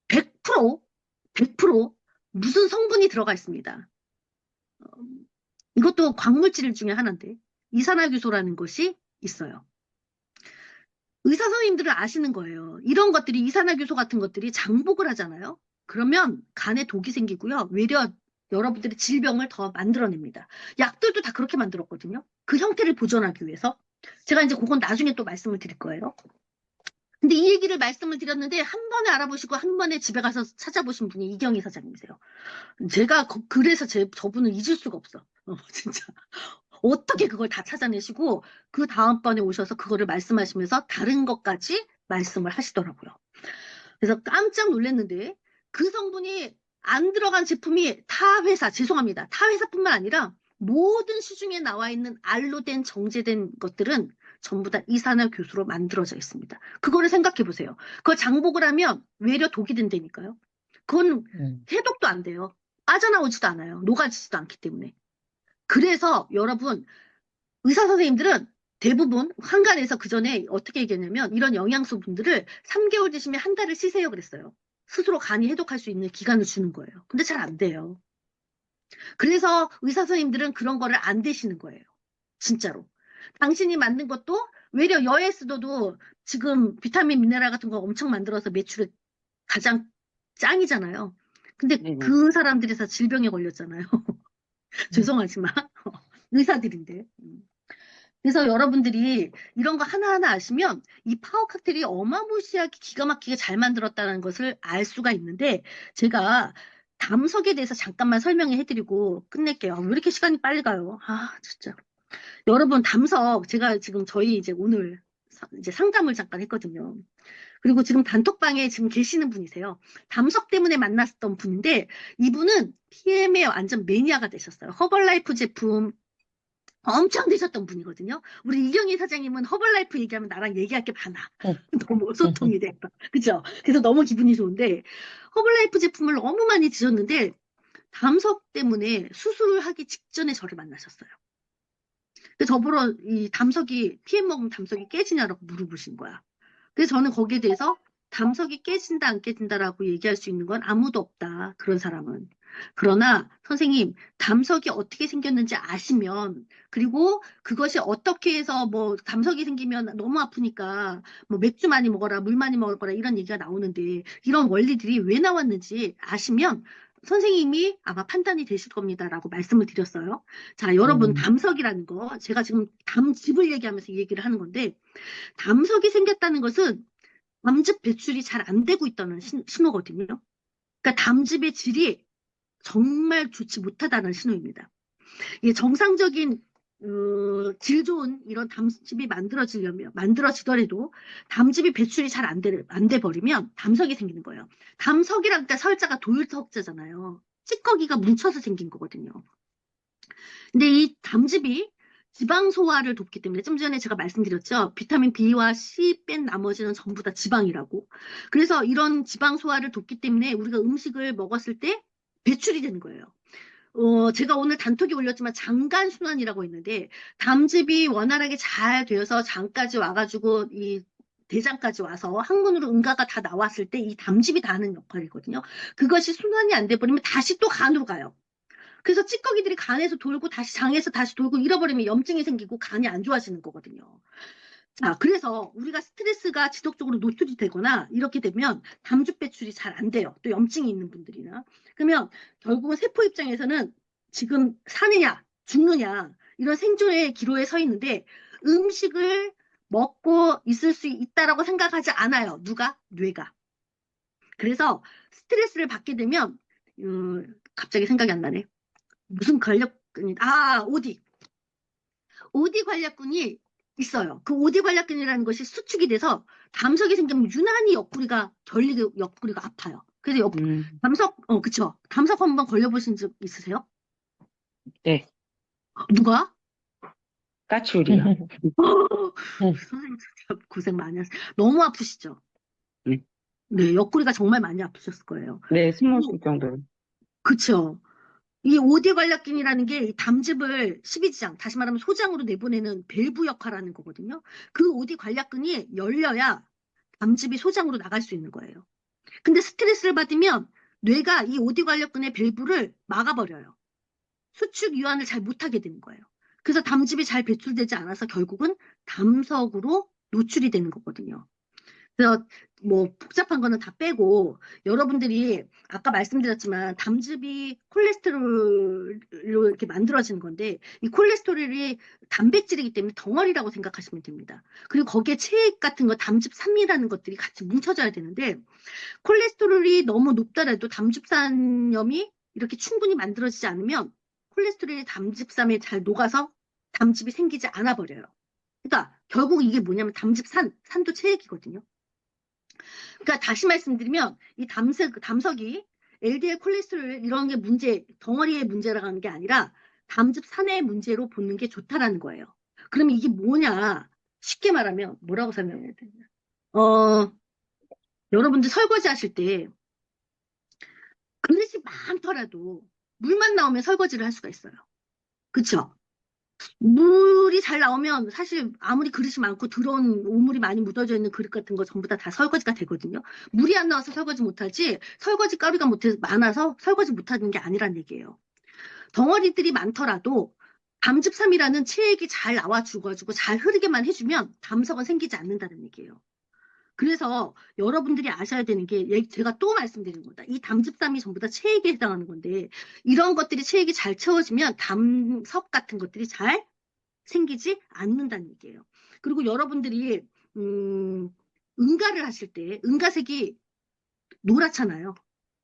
[SPEAKER 3] 100% 무슨 성분이 들어가 있습니다. 이것도 광물질 중에 하나인데 이산화규소라는 것이 있어요. 의사 선생님들은 아시는 거예요. 이런 것들이 이산화규소 같은 것들이 장복을 하잖아요. 그러면 간에 독이 생기고요. 외려 여러분들의 질병을 더 만들어냅니다. 약들도 다 그렇게 만들었거든요. 그 형태를 보존하기 위해서. 제가 이제 그건 나중에 또 말씀을 드릴 거예요. 근데 이 얘기를 말씀을 드렸는데 한 번에 알아보시고 한 번에 집에 가서 찾아보신 분이 이경희 사장님이세요. 제가 그래서 저분을 잊을 수가 없어. 진짜. 어떻게 그걸 다 찾아내시고 그 다음번에 오셔서 그거를 말씀하시면서 다른 것까지 말씀을 하시더라고요. 그래서 깜짝 놀랐는데 그 성분이 안 들어간 제품이 타 회사, 죄송합니다. 타 회사뿐만 아니라 모든 시중에 나와 있는 알로 된 정제된 것들은 전부 다 이산화교수로 만들어져 있습니다. 그거를 생각해 보세요. 그걸 장복을 하면 외려 독이 된다니까요. 그건 해독도 안 돼요. 빠져나오지도 않아요. 녹아지지도 않기 때문에. 그래서 여러분 의사 선생님들은 대부분 한간에서 그 전에 어떻게 얘기했냐면 이런 영양소분들을 3개월 드시면 한 달을 쉬세요 그랬어요. 스스로 간이 해독할 수 있는 기간을 주는 거예요. 근데 잘 안 돼요. 그래서 의사 선생님들은 그런 거를 안 드시는 거예요. 진짜로. 당신이 만든 것도 외려 여에스도도 지금 비타민 미네랄 같은 거 엄청 만들어서 매출에 가장 짱이잖아요. 근데
[SPEAKER 4] 네네.
[SPEAKER 3] 그 사람들이 다 질병에 걸렸잖아요. 죄송하지만 의사들인데. 그래서 여러분들이 이런 거 하나하나 아시면 이 파워 칵테일이 어마무시하게 기가 막히게 잘 만들었다는 것을 알 수가 있는데 제가 담석에 대해서 잠깐만 설명을 해드리고 끝낼게요. 왜 이렇게 시간이 빨리 가요? 아 진짜. 여러분 담석 제가 지금 저희 이제 오늘 이제 상담을 잠깐 했거든요. 그리고 지금 단톡방에 지금 계시는 분이세요. 담석 때문에 만났던 분인데 이분은 PM에 완전 매니아가 되셨어요. 허벌라이프 제품 엄청 드셨던 분이거든요. 우리 이경희 사장님은 허벌라이프 얘기하면 나랑 얘기할 게 많아. 너무 소통이 돼. 그죠? 그래서 너무 기분이 좋은데 허벌라이프 제품을 너무 많이 드셨는데 담석 때문에 수술을 하기 직전에 저를 만나셨어요. 그래서 저보러 이 담석이 PM 먹으면 담석이 깨지냐라고 물어보신 거야. 그래서 저는 거기에 대해서 담석이 깨진다 안 깨진다라고 얘기할 수 있는 건 아무도 없다. 그런 사람은. 그러나 선생님 담석이 어떻게 생겼는지 아시면 그리고 그것이 어떻게 해서 뭐 담석이 생기면 너무 아프니까 뭐 맥주 많이 먹어라 물 많이 먹어라 이런 얘기가 나오는데 이런 원리들이 왜 나왔는지 아시면 선생님이 아마 판단이 되실 겁니다라고 말씀을 드렸어요. 자 여러분 담석이라는 거 제가 지금 담즙을 얘기하면서 이 얘기를 하는 건데 담석이 생겼다는 것은 담즙 배출이 잘 안 되고 있다는 신호거든요. 그러니까 담즙의 질이 정말 좋지 못하다는 신호입니다. 이게 정상적인 질 좋은 이런 담즙이 만들어지더라도 담즙이 배출이 잘 안 돼 버리면 담석이 생기는 거예요. 담석이란 게 설자가 도율석자잖아요. 찌꺼기가 뭉쳐서 생긴 거거든요. 근데 이 담즙이 지방 소화를 돕기 때문에 좀 전에 제가 말씀드렸죠. 비타민 B와 C 뺀 나머지는 전부 다 지방이라고. 그래서 이런 지방 소화를 돕기 때문에 우리가 음식을 먹었을 때 배출이 되는 거예요. 제가 오늘 단톡에 올렸지만 장간순환이라고 있는데 담즙이 원활하게 잘 되어서 장까지 와가지고 이 대장까지 와서 항문으로 응가가 다 나왔을 때 이 담즙이 다 하는 역할이거든요. 그것이 순환이 안 돼 버리면 다시 또 간으로 가요. 그래서 찌꺼기들이 간에서 돌고 다시 장에서 다시 돌고 잃어버리면 염증이 생기고 간이 안 좋아지는 거거든요. 자, 그래서 우리가 스트레스가 지속적으로 노출이 되거나 이렇게 되면 담즙 배출이 잘 안 돼요. 또 염증이 있는 분들이나. 그러면 결국은 세포 입장에서는 지금 사느냐, 죽느냐, 이런 생존의 기로에 서 있는데 음식을 먹고 있을 수 있다라고 생각하지 않아요. 누가? 뇌가. 그래서 스트레스를 받게 되면, 갑자기 생각이 안 나네. 무슨 관략근이, 오디. 오디 관략근이 있어요. 그 오디 관략근이라는 것이 수축이 돼서 담석이 생기면 유난히 옆구리가 결리게 옆구리가 아파요. 그래서 담석, 그쵸. 담석 한번 걸려보신 적 있으세요?
[SPEAKER 4] 네,
[SPEAKER 3] 누가?
[SPEAKER 4] 까치우리요.
[SPEAKER 3] 선생님 진짜 고생 많이 하셨어요. 너무 아프시죠?
[SPEAKER 4] 네.
[SPEAKER 3] 네, 옆구리가 정말 많이 아프셨을 거예요.
[SPEAKER 4] 네, 스몰 정도.
[SPEAKER 3] 그쵸. 이 오디 관략근이라는 게 이 담즙을 12지장, 다시 말하면 소장으로 내보내는 밸브 역할을 하는 거거든요. 그 오디 관략근이 열려야 담즙이 소장으로 나갈 수 있는 거예요. 근데 스트레스를 받으면 뇌가 이 오디 관략근의 밸브를 막아버려요. 수축 이완을 잘 못하게 되는 거예요. 그래서 담즙이 잘 배출되지 않아서 결국은 담석으로 노출이 되는 거거든요. 그래서 뭐 복잡한 거는 다 빼고 여러분들이 아까 말씀드렸지만 담즙이 콜레스테롤로 이렇게 만들어지는 건데 이 콜레스테롤이 단백질이기 때문에 덩어리라고 생각하시면 됩니다. 그리고 거기에 체액 같은 거 담즙산이라는 것들이 같이 뭉쳐져야 되는데 콜레스테롤이 너무 높더라도 담즙산염이 이렇게 충분히 만들어지지 않으면 콜레스테롤이 담즙산에 잘 녹아서 담즙이 생기지 않아 버려요. 그러니까 결국 이게 뭐냐면 산도 체액이거든요. 그러니까 다시 말씀드리면 이 담석이 LDL 콜레스테롤 이런 게 문제, 덩어리의 문제라고 하는 게 아니라 담즙산의 문제로 보는 게 좋다라는 거예요. 그러면 이게 뭐냐? 쉽게 말하면 뭐라고 설명해야 되냐? 여러분들 설거지 하실 때 그릇이 많더라도 물만 나오면 설거지를 할 수가 있어요. 그쵸? 물이 잘 나오면 사실 아무리 그릇이 많고 들어온 오물이 많이 묻어져 있는 그릇 같은 거 전부 다 설거지가 되거든요. 물이 안 나와서 설거지 못하지 설거지 가루가 많아서 설거지 못하는 게 아니란 얘기예요. 덩어리들이 많더라도 담즙삼이라는 체액이 잘 나와주고 잘 흐르게만 해주면 담석은 생기지 않는다는 얘기예요. 그래서 여러분들이 아셔야 되는 게 제가 또 말씀드리는 거다. 이 담즙삼이 전부 다 체액에 해당하는 건데 이런 것들이 체액이 잘 채워지면 담석 같은 것들이 잘 생기지 않는다는 얘기예요. 그리고 여러분들이 응가를 하실 때 응가색이 노랗잖아요.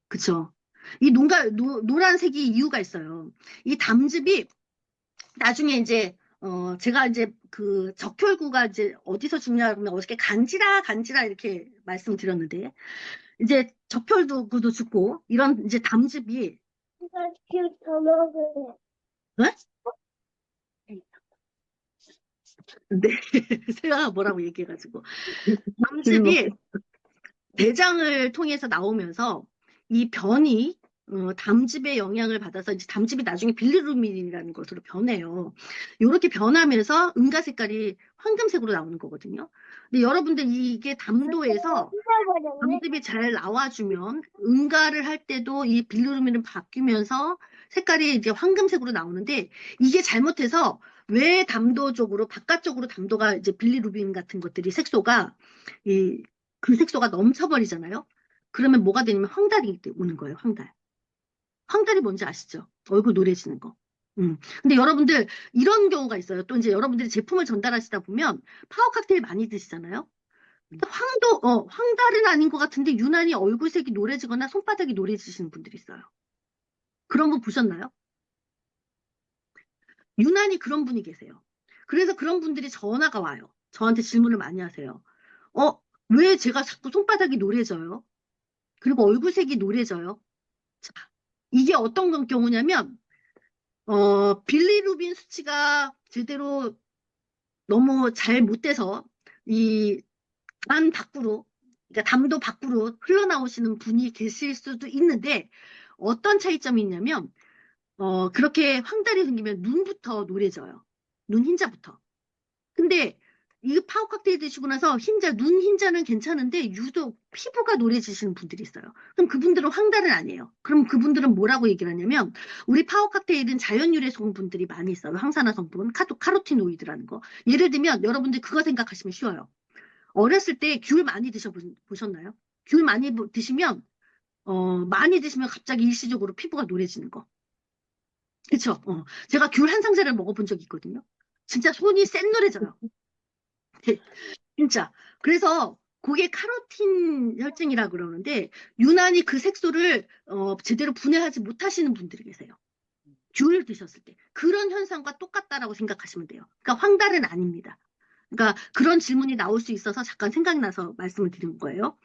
[SPEAKER 3] 그쵸? 이 노란색이 이유가 있어요. 이 담즙이 나중에 이제 제가 이제 그 적혈구가 이제 어디서 죽냐면 어저께 간지라 이렇게 말씀드렸는데 이제 적혈구도 죽고 이런 이제 담즙이 네? 네, 제가 뭐라고 얘기해가지고 담즙이 내장을 통해서 나오면서 이 변이 담즙의 영향을 받아서 이제 담즙이 나중에 빌리루빈이라는 것으로 변해요. 이렇게 변하면서 응가 색깔이 황금색으로 나오는 거거든요. 근데 여러분들 이게 담도에서 담즙이 잘 나와주면 응가를 할 때도 이 빌리루빈은 바뀌면서 색깔이 이제 황금색으로 나오는데 이게 잘못해서 왜 담도 쪽으로 바깥쪽으로 담도가 이제 빌리루빈 같은 것들이 색소가 그 색소가 넘쳐버리잖아요. 그러면 뭐가 되냐면 황달이 오는 거예요. 황달이 뭔지 아시죠? 얼굴 노래지는 거. 근데 여러분들 이런 경우가 있어요. 또 이제 여러분들이 제품을 전달하시다 보면 파워 칵테일 많이 드시잖아요. 황달은 아닌 것 같은데 유난히 얼굴색이 노래지거나 손바닥이 노래지시는 분들이 있어요. 그런 거 보셨나요? 유난히 그런 분이 계세요. 그래서 그런 분들이 전화가 와요. 저한테 질문을 많이 하세요. 왜 제가 자꾸 손바닥이 노래져요? 그리고 얼굴색이 노래져요? 자, 이게 어떤 경우냐면 빌리루빈 수치가 제대로 너무 잘 못 돼서 이 간 밖으로, 그러니까 담도 밖으로 흘러나오시는 분이 계실 수도 있는데 어떤 차이점이 있냐면 그렇게 황달이 생기면 눈부터 노래져요. 눈 흰자부터. 근데 이 파워 칵테일 드시고 나서 눈 흰자는 괜찮은데 유독 피부가 노래지시는 분들이 있어요. 그럼 그분들은 황달은 아니에요. 그럼 그분들은 뭐라고 얘기를 하냐면 우리 파워 칵테일은 자연 유래 성분들이 많이 있어요. 항산화 성분, 카로티노이드라는 거. 예를 들면 여러분들 그거 생각하시면 쉬워요. 어렸을 때 귤 많이 드셔보셨나요? 귤 많이 드시면 많이 드시면 갑자기 일시적으로 피부가 노래지는 거. 그쵸? 제가 귤 한 상자를 먹어본 적이 있거든요. 진짜 손이 쌩 노래져요. 진짜. 그래서 그게 카로틴 혈증이라 그러는데 유난히 그 색소를 제대로 분해하지 못하시는 분들이 계세요. 귤을 드셨을 때. 그런 현상과 똑같다라고 생각하시면 돼요. 그러니까 황달은 아닙니다. 그러니까 그런 질문이 나올 수 있어서 잠깐 생각나서 말씀을 드린 거예요.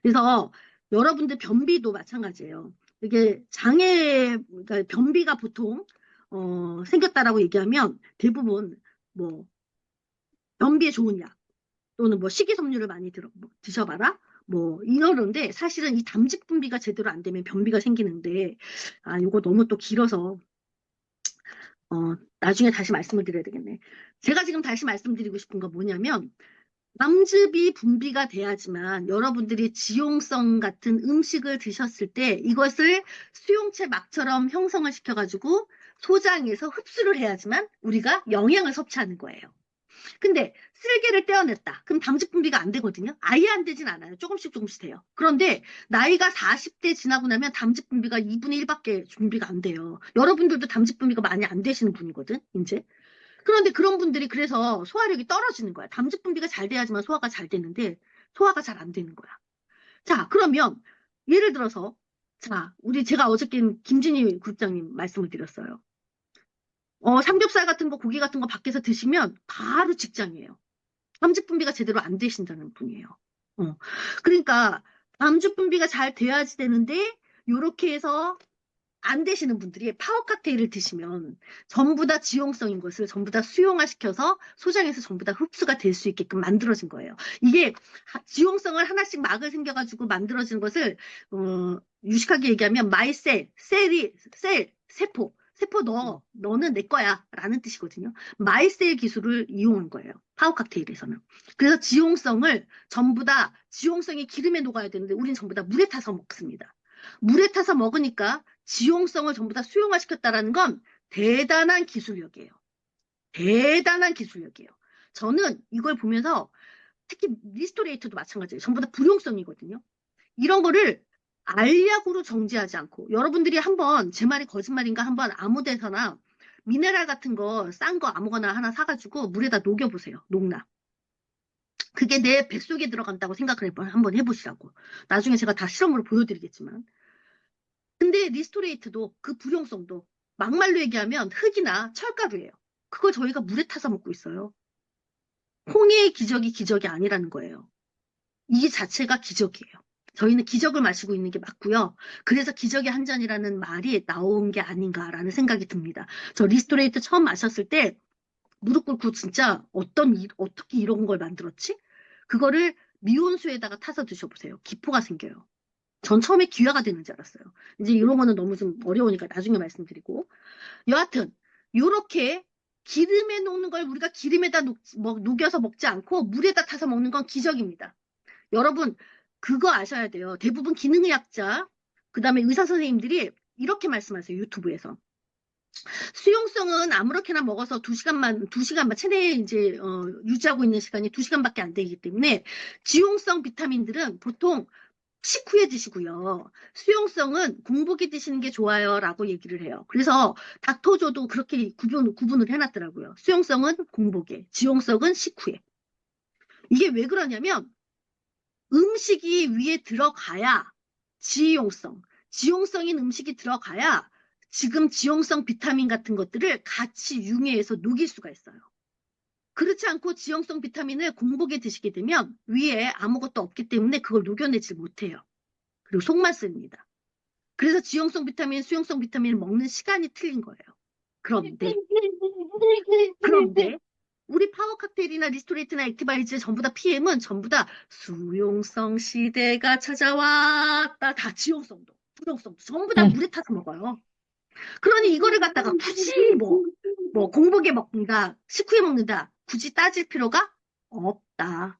[SPEAKER 3] 그래서 여러분들 변비도 마찬가지예요. 이게 그러니까 변비가 보통 생겼다라고 얘기하면 대부분 뭐 변비에 좋은 약 또는 뭐 식이섬유를 많이 드셔봐라 뭐 이러는데 사실은 이 담즙 분비가 제대로 안 되면 변비가 생기는데 이거 너무 또 길어서 나중에 다시 말씀을 드려야 되겠네. 제가 지금 다시 말씀드리고 싶은 건 뭐냐면 담즙이 분비가 돼야지만 여러분들이 지용성 같은 음식을 드셨을 때 이것을 수용체 막처럼 형성을 시켜가지고 소장에서 흡수를 해야지만 우리가 영양을 섭취하는 거예요. 근데 쓸개를 떼어냈다. 그럼 담즙 분비가 안 되거든요. 아예 안 되진 않아요. 조금씩 돼요. 그런데 나이가 40대 지나고 나면 담즙 분비가 2분의 1밖에 분비가 안 돼요. 여러분들도 담즙 분비가 많이 안 되시는 분이거든, 이제. 그런데 그런 분들이 그래서 소화력이 떨어지는 거야. 담즙 분비가 잘 돼야지만 소화가 잘 되는데 소화가 잘 안 되는 거야. 자, 그러면 예를 들어서 제가 어저께 김진희 국장님 말씀을 드렸어요. 삼겹살 같은 거, 고기 같은 거 밖에서 드시면 바로 직장이에요. 담즙 분비가 제대로 안 되신다는 분이에요. 그러니까 담즙 분비가 잘 돼야지 되는데 요렇게 해서 안 되시는 분들이 파워 칵테일을 드시면 전부 다 지용성인 것을 전부 다 수용화시켜서 소장에서 전부 다 흡수가 될 수 있게끔 만들어진 거예요. 이게 지용성을 하나씩 막을 생겨가지고 만들어진 것을 유식하게 얘기하면 세포 너는 내 거야 라는 뜻이거든요. 마이셀 기술을 이용한 거예요. 파워 칵테일에서는. 그래서 지용성이 기름에 녹아야 되는데 우리는 전부 다 물에 타서 먹습니다. 물에 타서 먹으니까 지용성을 전부 다 수용화시켰다라는 건 대단한 기술력이에요. 대단한 기술력이에요. 저는 이걸 보면서 특히 리스토레이트도 마찬가지예요. 전부 다 불용성이거든요. 이런 거를 알약으로 정지하지 않고 여러분들이 한번 제 말이 거짓말인가 한번 아무 데서나 미네랄 같은 거 싼 거 아무거나 하나 사가지고 물에다 녹여보세요. 녹나. 그게 내 뱃속에 들어간다고 생각을 한번 해보시라고. 나중에 제가 다 실험으로 보여드리겠지만. 근데 리스토레이트도 그 불용성도 막말로 얘기하면 흙이나 철가루예요. 그걸 저희가 물에 타서 먹고 있어요. 홍해의 기적이 아니라는 거예요. 이 자체가 기적이에요. 저희는 기적을 마시고 있는 게 맞고요. 그래서 기적의 한 잔이라는 말이 나온 게 아닌가라는 생각이 듭니다. 저 리스토레이트 처음 마셨을 때 무릎 꿇고 진짜 어떻게 이런 걸 만들었지? 그거를 미온수에다가 타서 드셔보세요. 기포가 생겨요. 전 처음에 기화가 되는 줄 알았어요. 이제 이런 거는 너무 좀 어려우니까 나중에 말씀드리고. 여하튼 요렇게 기름에 녹는 걸 우리가 기름에다 녹여서 먹지 않고 물에다 타서 먹는 건 기적입니다. 여러분 그거 아셔야 돼요. 대부분 기능의학자 그다음에 의사 선생님들이 이렇게 말씀하세요. 유튜브에서. 수용성은 아무렇게나 먹어서 2시간만 체내에 이제 유지하고 있는 시간이 2시간밖에 안 되기 때문에 지용성 비타민들은 보통 식후에 드시고요. 수용성은 공복에 드시는 게 좋아요 라고 얘기를 해요. 그래서 닥터조도 그렇게 구분을 해놨더라고요. 수용성은 공복에, 지용성은 식후에. 이게 왜 그러냐면 음식이 위에 들어가야 지용성인 음식이 들어가야 지금 지용성 비타민 같은 것들을 같이 융해해서 녹일 수가 있어요. 그렇지 않고 지용성 비타민을 공복에 드시게 되면 위에 아무것도 없기 때문에 그걸 녹여내지 못해요. 그리고 속만 씁니다. 그래서 지용성 비타민, 수용성 비타민을 먹는 시간이 틀린 거예요. 그런데 우리 파워 칵테일이나 리스토레이트나 액티바이즈 전부 다 PM은 전부 다 수용성 시대가 찾아왔다. 다 지용성도, 부용성도 전부 다 물에 타서 먹어요. 그러니 이거를 갖다가 굳이 뭐 공복에 먹는다, 식후에 먹는다, 굳이 따질 필요가 없다.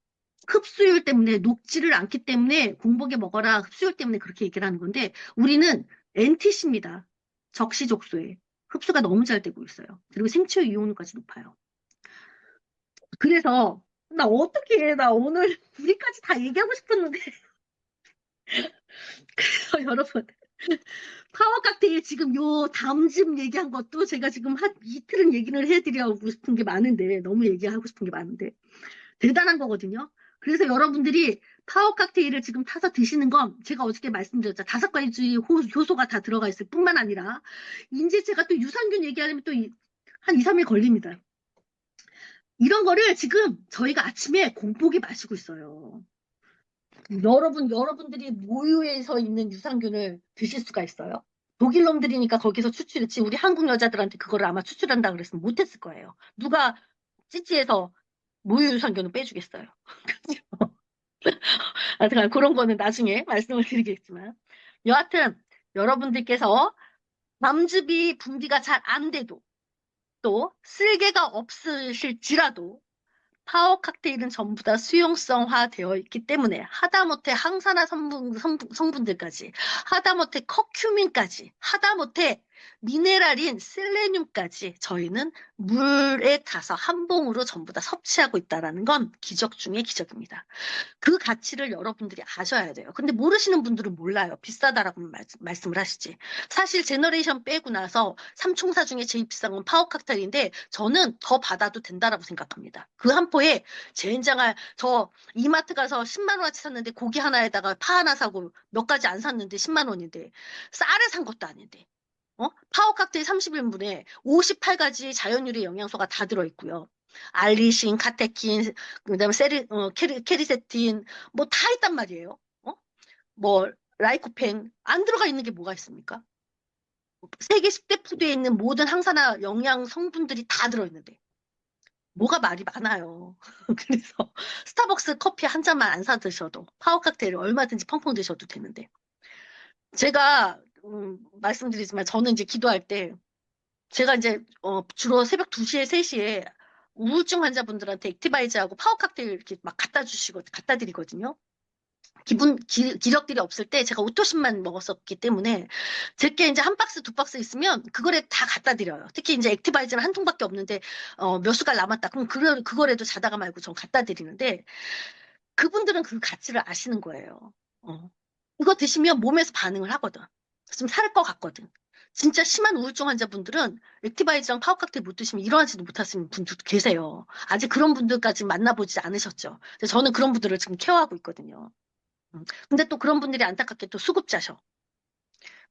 [SPEAKER 3] 흡수율 때문에 녹지를 않기 때문에 공복에 먹어라, 흡수율 때문에 그렇게 얘기를 하는 건데 우리는 NTC입니다. 적시족소에 흡수가 너무 잘 되고 있어요. 그리고 생체 이온까지 높아요. 그래서 나 어떻게 해? 나 오늘 우리까지 다 얘기하고 싶었는데 그래서 여러분 파워 칵테일 지금 요 담즙 얘기한 것도 제가 지금 한 이틀은 얘기를 해드리고 싶은 게 많은데 너무 얘기하고 싶은 게 많은데 대단한 거거든요. 그래서 여러분들이 파워 칵테일을 지금 타서 드시는 건 제가 어저께 말씀드렸죠. 5가지 효소가 다 들어가 있을 뿐만 아니라 이제 제가 또 유산균 얘기하려면 또 한 2, 3일 걸립니다. 이런 거를 지금 저희가 아침에 공복에 마시고 있어요. 여러분들이 모유에서 있는 유산균을 드실 수가 있어요. 독일 놈들이니까 거기서 추출했지 우리 한국 여자들한테 그거를 아마 추출한다 그랬으면 못했을 거예요. 누가 찌찌에서 모유 유산균을 빼주겠어요. 하여튼 그런 거는 나중에 말씀을 드리겠지만 여하튼 여러분들께서 남즙이 분비가 잘 안 돼도 또 쓸개가 없으실지라도 파워 칵테일은 전부 다 수용성화 되어 있기 때문에 하다못해 항산화 성분들까지 하다못해 커큐민까지 하다못해 미네랄인 셀레늄까지 저희는 물에 타서 한 봉으로 전부 다 섭취하고 있다는 건 기적 중의 기적입니다. 그 가치를 여러분들이 아셔야 돼요. 근데 모르시는 분들은 몰라요. 비싸다라고 말씀을 하시지. 사실 제너레이션 빼고 나서 삼총사 중에 제일 비싼 건 파워 칵테일인데 저는 더 받아도 된다라고 생각합니다. 그 한 포에 젠장할 저 이마트 가서 10만 원어치 샀는데 고기 하나에다가 파 하나 사고 몇 가지 안 샀는데 10만 원인데 쌀을 산 것도 아닌데 파워 칵테일 31분에 58가지 자연유래 영양소가 다 들어있고요. 알리신, 카테킨, 그다음에 케리세틴 뭐 다 있단 말이에요. 뭐 라이코펜 안 들어가 있는 게 뭐가 있습니까? 세계 10대 푸드에 있는 모든 항산화 영양 성분들이 다 들어있는데 뭐가 말이 많아요. 그래서 스타벅스 커피 한 잔만 안 사 드셔도 파워 칵테일을 얼마든지 펑펑 드셔도 되는데 제가 말씀드리지만 저는 이제 기도할 때 제가 이제 주로 새벽 2시에 3시에 우울증 환자분들한테 액티바이즈하고 파워 칵테일 이렇게 막 갖다 드리거든요. 기력들이 없을 때 제가 오토신만 먹었었기 때문에 제게 이제 한 박스, 2박스 있으면 그거를 다 갖다 드려요. 특히 이제 액티바이즈는 한 통밖에 없는데 몇 수갈 남았다. 그럼 그거라도 자다가 말고 전 갖다 드리는데 그분들은 그 가치를 아시는 거예요. 이거 드시면 몸에서 반응을 하거든. 좀 살 것 같거든. 진짜 심한 우울증 환자분들은 액티바이즈랑 파워 칵테일 못 드시면 일어나지도 못하시는 분들도 계세요. 아직 그런 분들까지 만나보지 않으셨죠. 저는 그런 분들을 지금 케어하고 있거든요. 근데 또 그런 분들이 안타깝게 또 수급자셔.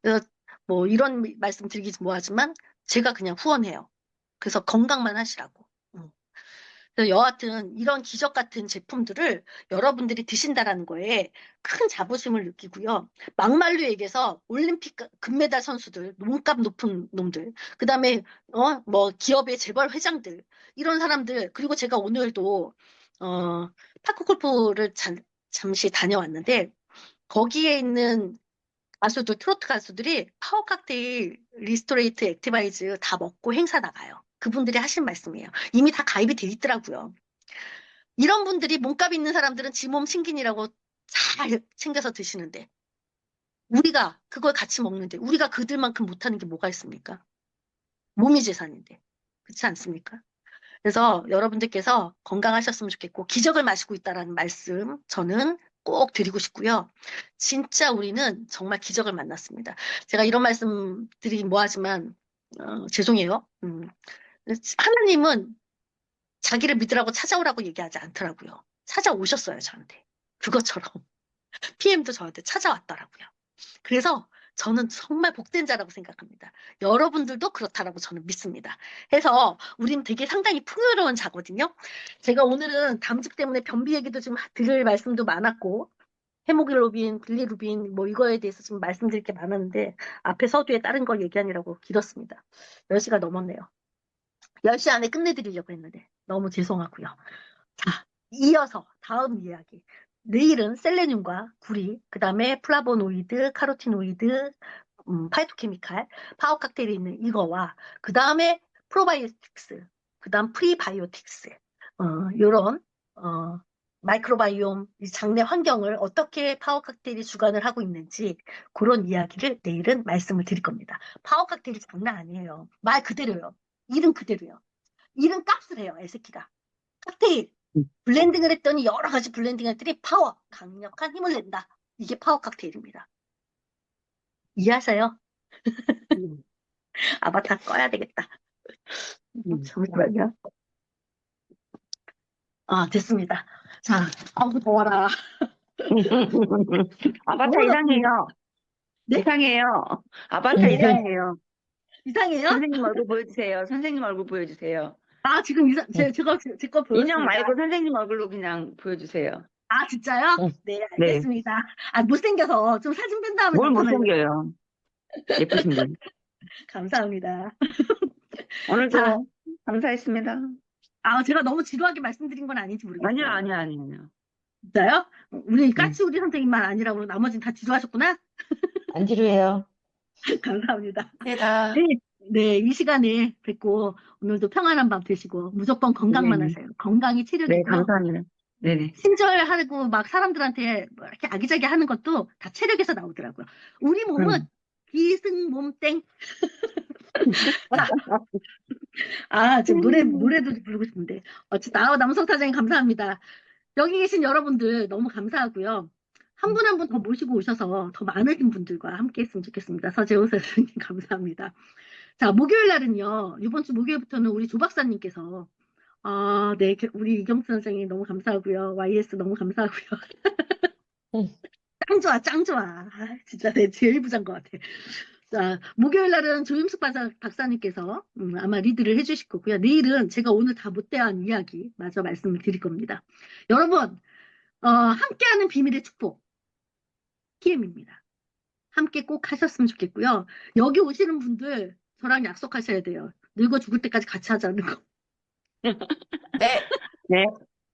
[SPEAKER 3] 그래서 뭐 이런 말씀 드리기 뭐하지만 제가 그냥 후원해요. 그래서 건강만 하시라고. 그래서 여하튼 이런 기적 같은 제품들을 여러분들이 드신다라는 거에 큰 자부심을 느끼고요. 막말로 얘기해서 올림픽 금메달 선수들, 몸값 높은 놈들, 그 다음에 뭐 기업의 재벌 회장들 이런 사람들 그리고 제가 오늘도 파크 골프를 잠시 다녀왔는데 거기에 있는 가수들, 트로트 가수들이 파워 칵테일, 리스토레이트, 액티바이즈 다 먹고 행사 나가요. 그분들이 하신 말씀이에요. 이미 다 가입이 돼 있더라고요. 이런 분들이 몸값 있는 사람들은 지 몸 신긴이라고 잘 챙겨서 드시는데 우리가 그걸 같이 먹는데 우리가 그들만큼 못하는 게 뭐가 있습니까? 몸이 재산인데. 그렇지 않습니까? 그래서 여러분들께서 건강하셨으면 좋겠고 기적을 마시고 있다라는 말씀 저는 꼭 드리고 싶고요. 진짜 우리는 정말 기적을 만났습니다. 제가 이런 말씀 드리긴 뭐하지만 죄송해요. 하나님은 자기를 믿으라고 찾아오라고 얘기하지 않더라고요. 찾아오셨어요, 저한테. 그것처럼 PM도 저한테 찾아왔더라고요. 그래서 저는 정말 복된 자라고 생각합니다. 여러분들도 그렇다라고 저는 믿습니다. 해서 우린 되게 상당히 풍요로운 자거든요. 제가 오늘은 담즙 때문에 변비 얘기도 좀 드릴 말씀도 많았고 헤모글로빈, 빌리루빈 뭐 이거에 대해서 좀 말씀드릴 게 많았는데 앞에 서두에 다른 걸 얘기하느라고 길었습니다. 10시가 넘었네요. 10시 안에 끝내드리려고 했는데 너무 죄송하고요. 자, 이어서 다음 이야기. 내일은 셀레늄과 구리, 그 다음에 플라보노이드, 카로티노이드, 파이토케미칼, 파워 칵테일이 있는 이거와 그 다음에 프로바이오틱스, 그 다음 프리바이오틱스, 요런 마이크로바이옴, 이 장내 환경을 어떻게 파워 칵테일이 주관을 하고 있는지 그런 이야기를 내일은 말씀을 드릴 겁니다. 파워 칵테일이 장난 아니에요. 말 그대로요. 이름 그대로요. 이름 값을 해요, 에스키가. 칵테일. 블렌딩을 했더니 여러 가지 블렌딩들이 파워, 강력한 힘을 낸다. 이게 파워 칵테일입니다. 이해하세요? 아바타 꺼야 되겠다. 잠시만요. 됐습니다. 자, 아우, 더워라.
[SPEAKER 4] 아바타 이상해요.
[SPEAKER 3] 네?
[SPEAKER 4] 이상해요. 아바타
[SPEAKER 3] 네.
[SPEAKER 4] 이상해요.
[SPEAKER 3] 이상해요?
[SPEAKER 4] 선생님 얼굴 보여주세요. 선생님 얼굴 보여주세요.
[SPEAKER 3] 지금 제거
[SPEAKER 4] 인형
[SPEAKER 3] 보였습니다.
[SPEAKER 4] 말고 선생님 얼굴로 그냥 보여주세요.
[SPEAKER 3] 진짜요? 네, 알겠습니다. 못생겨서 좀 사진 뺀 다음에
[SPEAKER 4] 뭘
[SPEAKER 3] 나타나려고.
[SPEAKER 4] 못생겨요. 예쁘신데.
[SPEAKER 3] 감사합니다.
[SPEAKER 4] 오늘도
[SPEAKER 3] 자.
[SPEAKER 4] 감사했습니다.
[SPEAKER 3] 제가 너무 지루하게 말씀드린 건 아닌지 모르겠어요.
[SPEAKER 4] 아니요.
[SPEAKER 3] 진짜요? 우리 까치우리 선생님만 아니라고 나머지는 다 지루하셨구나?
[SPEAKER 5] 안 지루해요.
[SPEAKER 3] 감사합니다.
[SPEAKER 1] 네,
[SPEAKER 3] 네, 이 시간에 뵙고 오늘도 평안한 밤 되시고 무조건 건강만
[SPEAKER 4] 네.
[SPEAKER 3] 하세요. 건강이
[SPEAKER 4] 네,
[SPEAKER 3] 체력이고요.
[SPEAKER 4] 감사합니다. 네네.
[SPEAKER 3] 친절하고 막 사람들한테 뭐 이렇게 아기자기 하는 것도 다 체력에서 나오더라고요. 우리 몸은 기승몸땡. 지금 노래도 부르고 싶은데. 어쨌든, 남성타장님 감사합니다. 여기 계신 여러분들 너무 감사하고요. 한 분 한 분 더 모시고 오셔서 더 많으신 분들과 함께 했으면 좋겠습니다. 서재호 선생님 감사합니다. 자, 목요일 날은요, 이번 주 목요일부터는 우리 조 박사님께서, 네, 우리 이경수 선생님 너무 감사하고요. YS 너무 감사하고요. 짱 좋아. 진짜 내 제일 부자인 것 같아. 자, 목요일 날은 조임숙 박사님께서 아마 리드를 해주실 거고요. 내일은 제가 오늘 다 못대한 이야기 마저 말씀을 드릴 겁니다. 여러분, 함께하는 비밀의 축복, TM입니다. 함께 꼭 하셨으면 좋겠고요. 여기 오시는 분들 저랑 약속하셔야 돼요. 늙어 죽을 때까지 같이 하자는 거.
[SPEAKER 1] 네,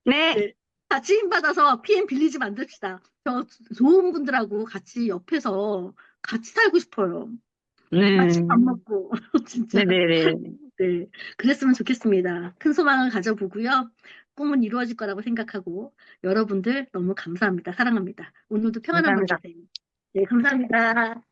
[SPEAKER 4] 네.
[SPEAKER 3] 같이 힘받아서 PM 빌리지 만듭시다. 저 좋은 분들하고 같이 옆에서 같이 살고 싶어요. 같이 밥 먹고 진짜.
[SPEAKER 4] 네네네.
[SPEAKER 3] 네, 그랬으면 좋겠습니다. 큰 소망을 가져보고요. 꿈은 이루어질 거라고 생각하고 여러분들 너무 감사합니다. 사랑합니다. 오늘도 평안한 밤
[SPEAKER 4] 감사합니다.
[SPEAKER 3] 되세요. 네, 감사합니다.